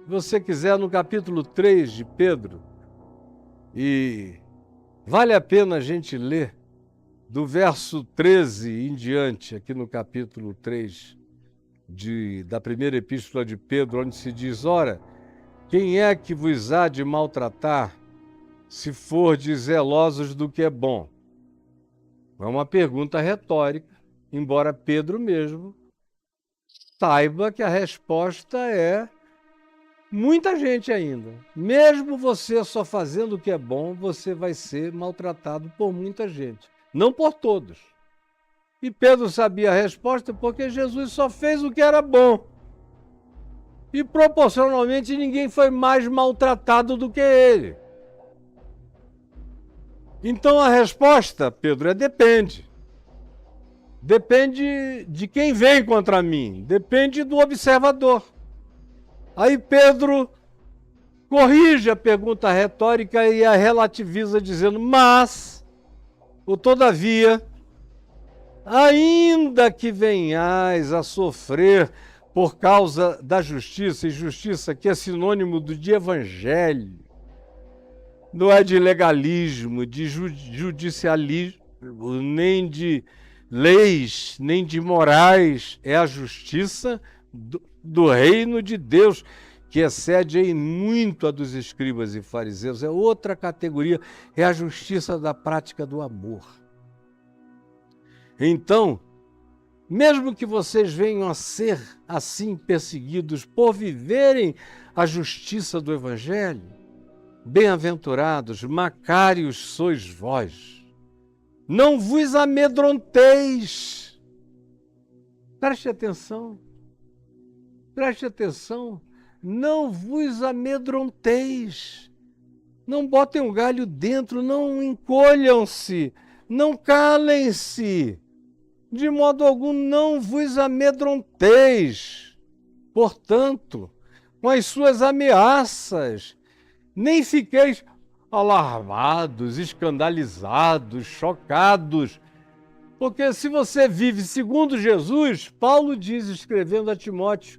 Se você quiser, no capítulo 3 de Pedro, e vale a pena a gente ler do verso 13 em diante, aqui no capítulo 3 da primeira epístola de Pedro, onde se diz, ora, quem é que vos há de maltratar, se fordes zelosos do que é bom? É uma pergunta retórica, embora Pedro mesmo saiba que a resposta é muita gente ainda. Mesmo você só fazendo o que é bom, você vai ser maltratado por muita gente, não por todos. E Pedro sabia a resposta porque Jesus só fez o que era bom. E proporcionalmente ninguém foi mais maltratado do que ele. Então a resposta, Pedro, é depende. Depende de quem vem contra mim, depende do observador. Aí Pedro corrige a pergunta retórica e a relativiza dizendo, mas, ou todavia, ainda que venhais a sofrer por causa da justiça, e justiça que é sinônimo de evangelho, não é de legalismo, de judicialismo, nem de leis, nem de morais, é a justiça do reino de Deus, que excede em muito a dos escribas e fariseus. É outra categoria, é a justiça da prática do amor. Então, mesmo que vocês venham a ser assim perseguidos por viverem a justiça do Evangelho, bem-aventurados, macários sois vós. Não vos amedronteis. Preste atenção. Preste atenção. Não vos amedronteis. Não botem um galho dentro, não encolham-se, não calem-se. De modo algum não vos amedronteis. Portanto, com as suas ameaças, nem fiqueis alarmados, escandalizados, chocados. Porque se você vive segundo Jesus, Paulo diz, escrevendo a Timóteo,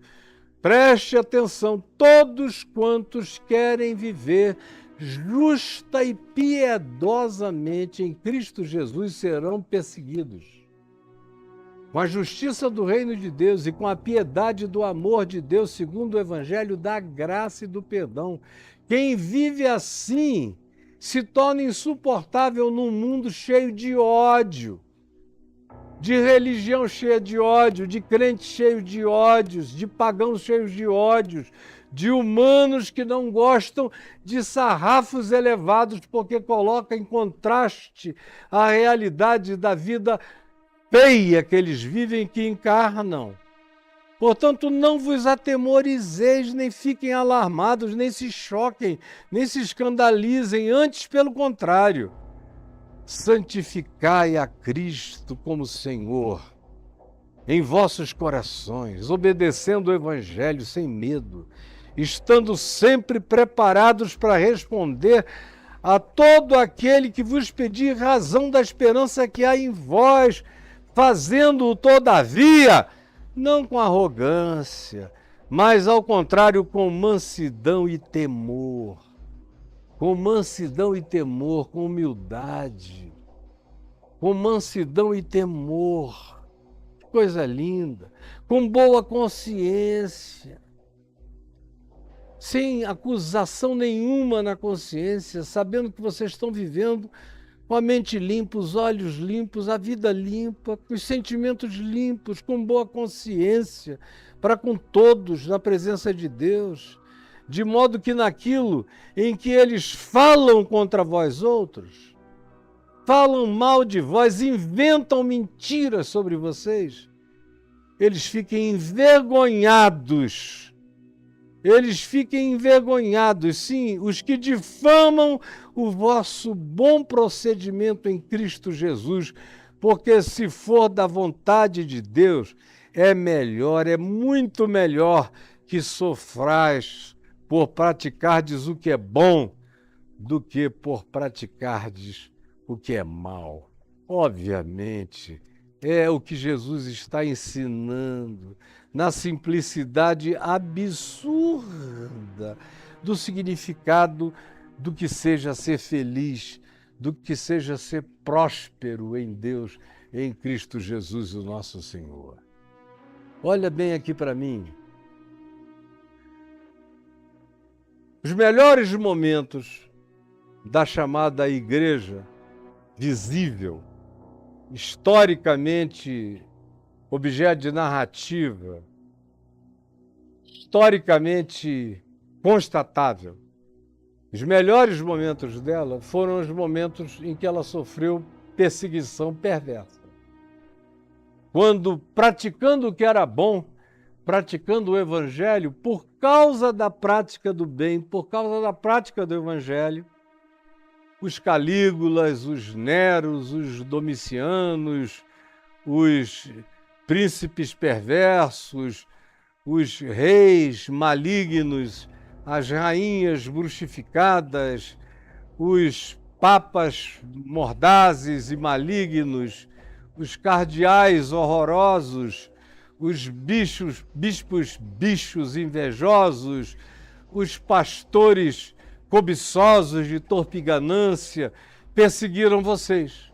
preste atenção, todos quantos querem viver justa e piedosamente em Cristo Jesus serão perseguidos. Com a justiça do reino de Deus e com a piedade do amor de Deus, segundo o evangelho da graça e do perdão. Quem vive assim se torna insuportável num mundo cheio de ódio, de religião cheia de ódio, de crentes cheios de ódios, de pagãos cheios de ódios, de humanos que não gostam de sarrafos elevados porque coloca em contraste a realidade da vida feia que eles vivem, que encarnam. Portanto, não vos atemorizeis, nem fiquem alarmados, nem se choquem, nem se escandalizem, antes pelo contrário. Santificai a Cristo como Senhor em vossos corações, obedecendo o Evangelho sem medo, estando sempre preparados para responder a todo aquele que vos pedir razão da esperança que há em vós, fazendo-o todavia, não com arrogância, mas ao contrário com mansidão e temor. Com mansidão e temor, com humildade, com mansidão e temor, coisa linda, com boa consciência, sem acusação nenhuma na consciência, sabendo que vocês estão vivendo com a mente limpa, os olhos limpos, a vida limpa, com os sentimentos limpos, com boa consciência, para com todos, na presença de Deus, de modo que naquilo em que eles falam contra vós outros, falam mal de vós, inventam mentiras sobre vocês, eles fiquem envergonhados. Eles fiquem envergonhados, sim, os que difamam o vosso bom procedimento em Cristo Jesus, porque se for da vontade de Deus, é melhor, é muito melhor que sofrais por praticardes o que é bom do que por praticardes o que é mal. Obviamente, é o que Jesus está ensinando na simplicidade absurda do significado do que seja ser feliz, do que seja ser próspero em Deus, em Cristo Jesus, o nosso Senhor. Olha bem aqui para mim. Os melhores momentos da chamada igreja visível, historicamente objeto de narrativa, historicamente constatável. Os melhores momentos dela foram os momentos em que ela sofreu perseguição perversa. Quando, praticando o que era bom, praticando o Evangelho, por causa da prática do bem, por causa da prática do Evangelho, os Calígulas, os Neros, os Domicianos, os príncipes perversos, os reis malignos, as rainhas bruxificadas, os papas mordazes e malignos, os cardeais horrorosos, os bispos invejosos, os pastores cobiçosos de torpe ganância, perseguiram vocês.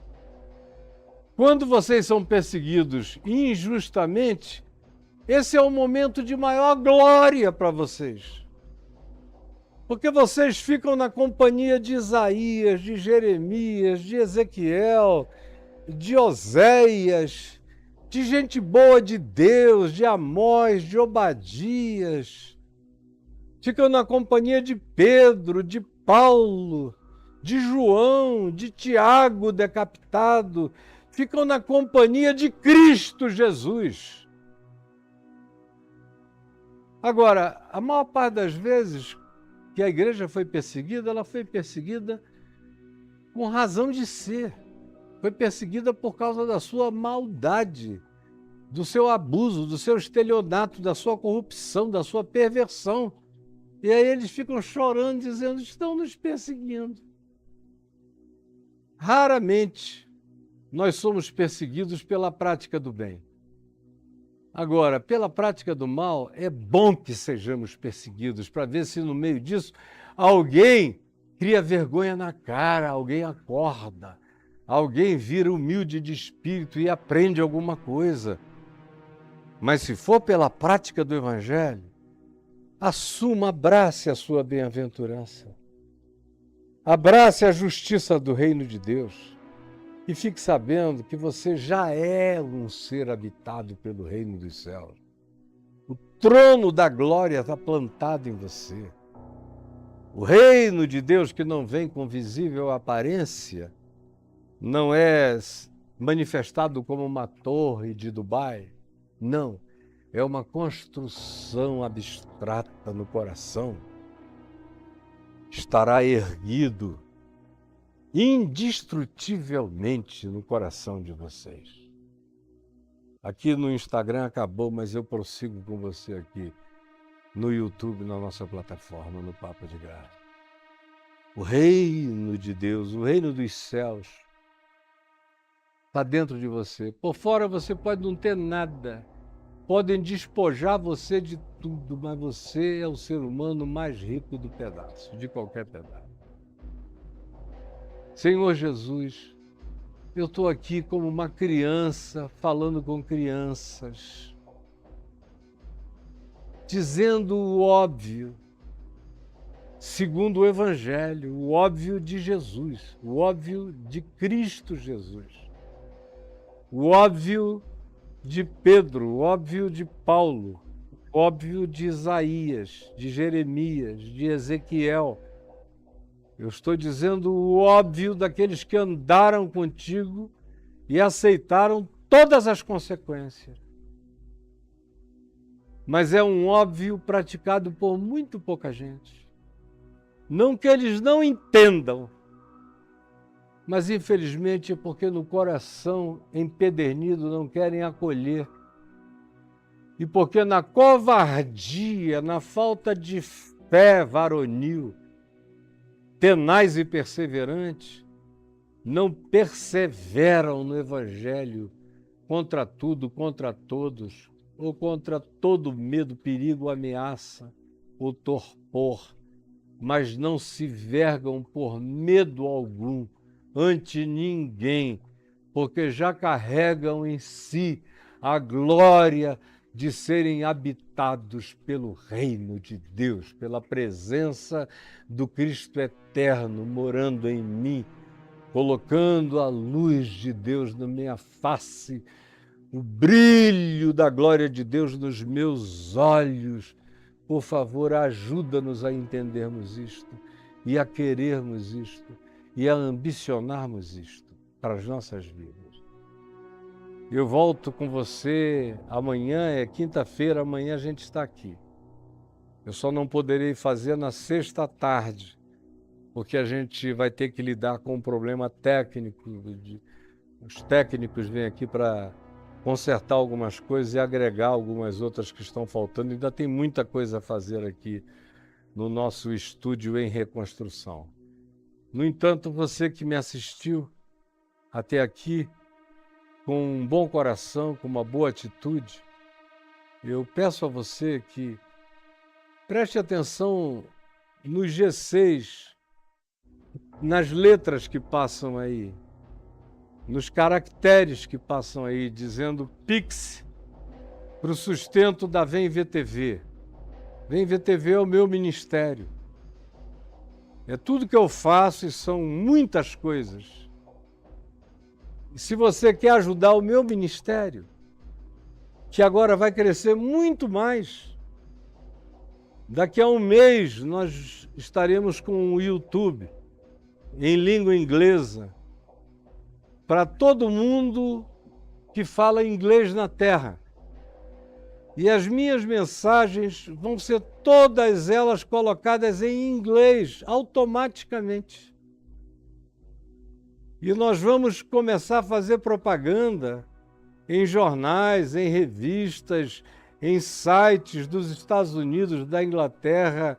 Quando vocês são perseguidos injustamente, esse é o momento de maior glória para vocês. Porque vocês ficam na companhia de Isaías, de Jeremias, de Ezequiel, de Oséias, de gente boa de Deus, de Amós, de Obadias. Ficam na companhia de Pedro, de Paulo, de João, de Tiago decapitado. Ficam na companhia de Cristo Jesus. Agora, a maior parte das vezes que a igreja foi perseguida, ela foi perseguida com razão de ser. Foi perseguida por causa da sua maldade, do seu abuso, do seu estelionato, da sua corrupção, da sua perversão. E aí eles ficam chorando, dizendo, estão nos perseguindo. Raramente nós somos perseguidos pela prática do bem. Agora, pela prática do mal, é bom que sejamos perseguidos, para ver se no meio disso alguém cria vergonha na cara, alguém acorda, alguém vira humilde de espírito e aprende alguma coisa. Mas se for pela prática do Evangelho, assuma, abrace a sua bem-aventurança. Abrace a justiça do reino de Deus. E fique sabendo que você já é um ser habitado pelo reino dos céus. O trono da glória está plantado em você. O reino de Deus, que não vem com visível aparência, não é manifestado como uma torre de Dubai. Não, é uma construção abstrata no coração. Estará erguido indestrutivelmente no coração de vocês. Aqui no Instagram acabou, mas eu prossigo com você aqui no YouTube, na nossa plataforma, no Papo de Graça. O reino de Deus, o reino dos céus, está dentro de você. Por fora você pode não ter nada, podem despojar você de tudo, mas você é o ser humano mais rico do pedaço, de qualquer pedaço. Senhor Jesus, eu estou aqui como uma criança, falando com crianças, dizendo o óbvio, segundo o Evangelho, o óbvio de Jesus, o óbvio de Cristo Jesus, o óbvio de Pedro, o óbvio de Paulo, o óbvio de Isaías, de Jeremias, de Ezequiel. Eu estou dizendo o óbvio daqueles que andaram contigo e aceitaram todas as consequências. Mas é um óbvio praticado por muito pouca gente. Não que eles não entendam, mas infelizmente é porque no coração empedernido não querem acolher. E porque na covardia, na falta de fé varonil, tenaz e perseverante, não perseveram no Evangelho contra tudo, contra todos, ou contra todo medo, perigo, ameaça ou torpor, mas não se vergam por medo algum ante ninguém, porque já carregam em si a glória de serem habitados pelo reino de Deus, pela presença do Cristo eterno morando em mim, colocando a luz de Deus na minha face, o brilho da glória de Deus nos meus olhos. Por favor, ajuda-nos a entendermos isto e a querermos isto e a ambicionarmos isto para as nossas vidas. Eu volto com você amanhã, é quinta-feira, amanhã a gente está aqui. Eu só não poderei fazer na sexta à tarde, porque a gente vai ter que lidar com um problema técnico. Os técnicos vêm aqui para consertar algumas coisas e agregar algumas outras que estão faltando. Ainda tem muita coisa a fazer aqui no nosso estúdio em reconstrução. No entanto, você que me assistiu até aqui, com um bom coração, com uma boa atitude, eu peço a você que preste atenção no G6, nas letras que passam aí, nos caracteres que passam aí, dizendo Pix para o sustento da Vem VTV. Vem VTV é o meu ministério. É tudo que eu faço e são muitas coisas. E se você quer ajudar o meu ministério, que agora vai crescer muito mais, daqui a um mês nós estaremos com o YouTube em língua inglesa para todo mundo que fala inglês na Terra. E as minhas mensagens vão ser todas elas colocadas em inglês, automaticamente. E nós vamos começar a fazer propaganda em jornais, em revistas, em sites dos Estados Unidos, da Inglaterra,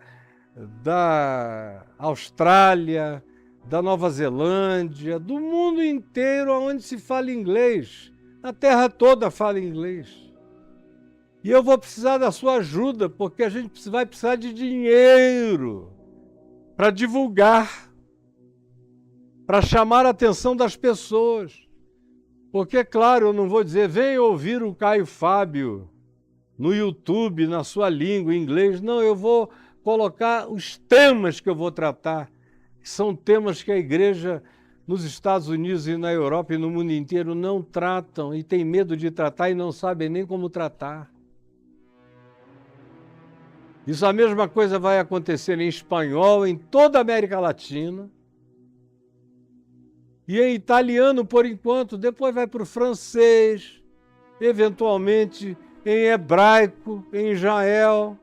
da Austrália, da Nova Zelândia, do mundo inteiro onde se fala inglês. A terra toda fala inglês. E eu vou precisar da sua ajuda, porque a gente vai precisar de dinheiro para divulgar, para chamar a atenção das pessoas. Porque, claro, eu não vou dizer, venha ouvir o Caio Fábio no YouTube, na sua língua, em inglês. Não, eu vou colocar os temas que eu vou tratar, que são temas que a igreja nos Estados Unidos e na Europa e no mundo inteiro não tratam e tem medo de tratar e não sabem nem como tratar. Isso a mesma coisa vai acontecer em espanhol, em toda a América Latina. E em italiano, por enquanto, depois vai para o francês, eventualmente em hebraico, em Israel,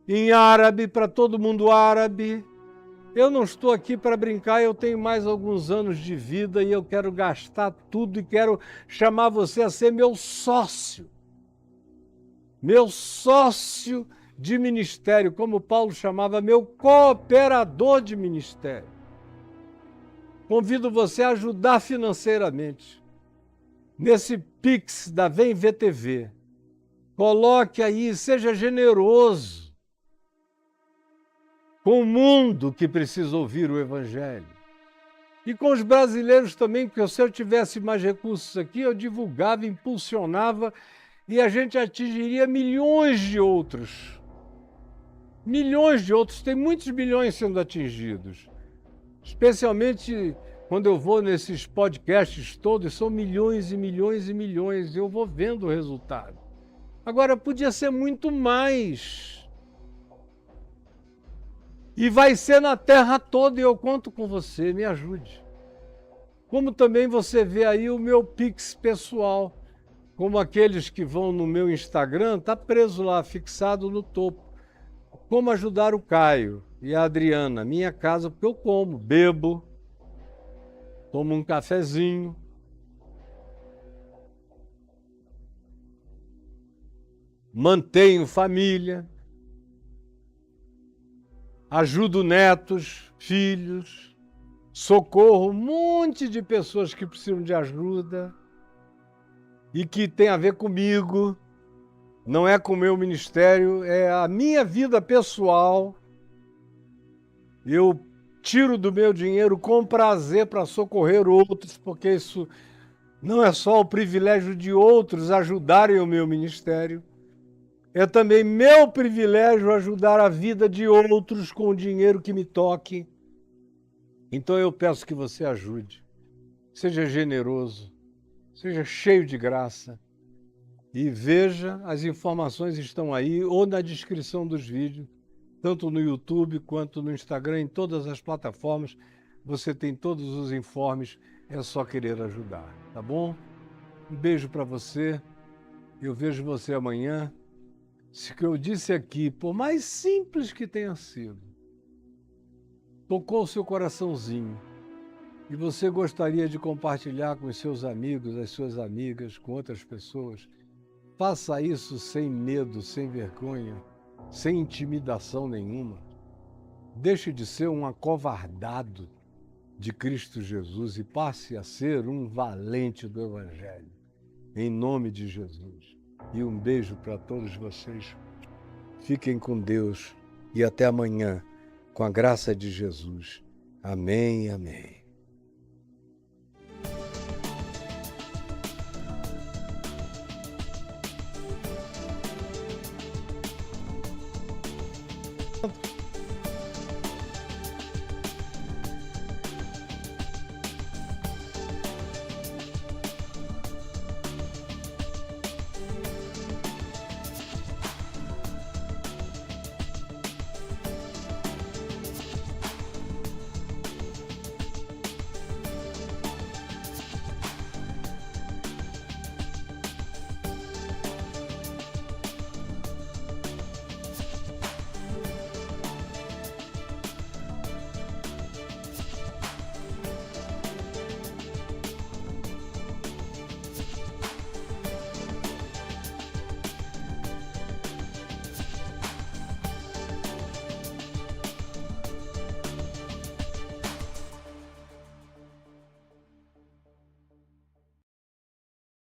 em árabe, para todo mundo árabe. Eu não estou aqui para brincar, eu tenho mais alguns anos de vida e eu quero gastar tudo e quero chamar você a ser meu sócio de ministério, como Paulo chamava, meu cooperador de ministério. Convido você a ajudar financeiramente nesse Pix da Vem VTV. Coloque aí, seja generoso com o mundo que precisa ouvir o Evangelho. E com os brasileiros também, porque se eu tivesse mais recursos aqui, eu divulgava, impulsionava e a gente atingiria milhões de outros. Milhões de outros, tem muitos milhões sendo atingidos. Especialmente quando eu vou nesses podcasts todos, são milhões e milhões e milhões, e eu vou vendo o resultado. Agora, podia ser muito mais. E vai ser na terra toda, e eu conto com você, me ajude. Como também você vê aí o meu Pix pessoal, como aqueles que vão no meu Instagram, está preso lá, fixado no topo. Como ajudar o Caio e a Adriana, minha casa, porque eu como, bebo, tomo um cafezinho. Mantenho família, ajudo netos, filhos, socorro um monte de pessoas que precisam de ajuda e que tem a ver comigo, não é com o meu ministério, é a minha vida pessoal. Eu tiro do meu dinheiro com prazer para socorrer outros, porque isso não é só o privilégio de outros ajudarem o meu ministério, é também meu privilégio ajudar a vida de outros com o dinheiro que me toque. Então eu peço que você ajude, seja generoso, seja cheio de graça e veja, as informações estão aí ou na descrição dos vídeos, tanto no YouTube quanto no Instagram, em todas as plataformas, você tem todos os informes, é só querer ajudar, tá bom? Um beijo para você, eu vejo você amanhã. Se o que eu disse aqui, por mais simples que tenha sido, tocou o seu coraçãozinho e você gostaria de compartilhar com os seus amigos, as suas amigas, com outras pessoas, faça isso sem medo, sem vergonha, sem intimidação nenhuma. Deixe de ser um acovardado de Cristo Jesus e passe a ser um valente do Evangelho. Em nome de Jesus. E um beijo para todos vocês. Fiquem com Deus e até amanhã, com a graça de Jesus. Amém e amém.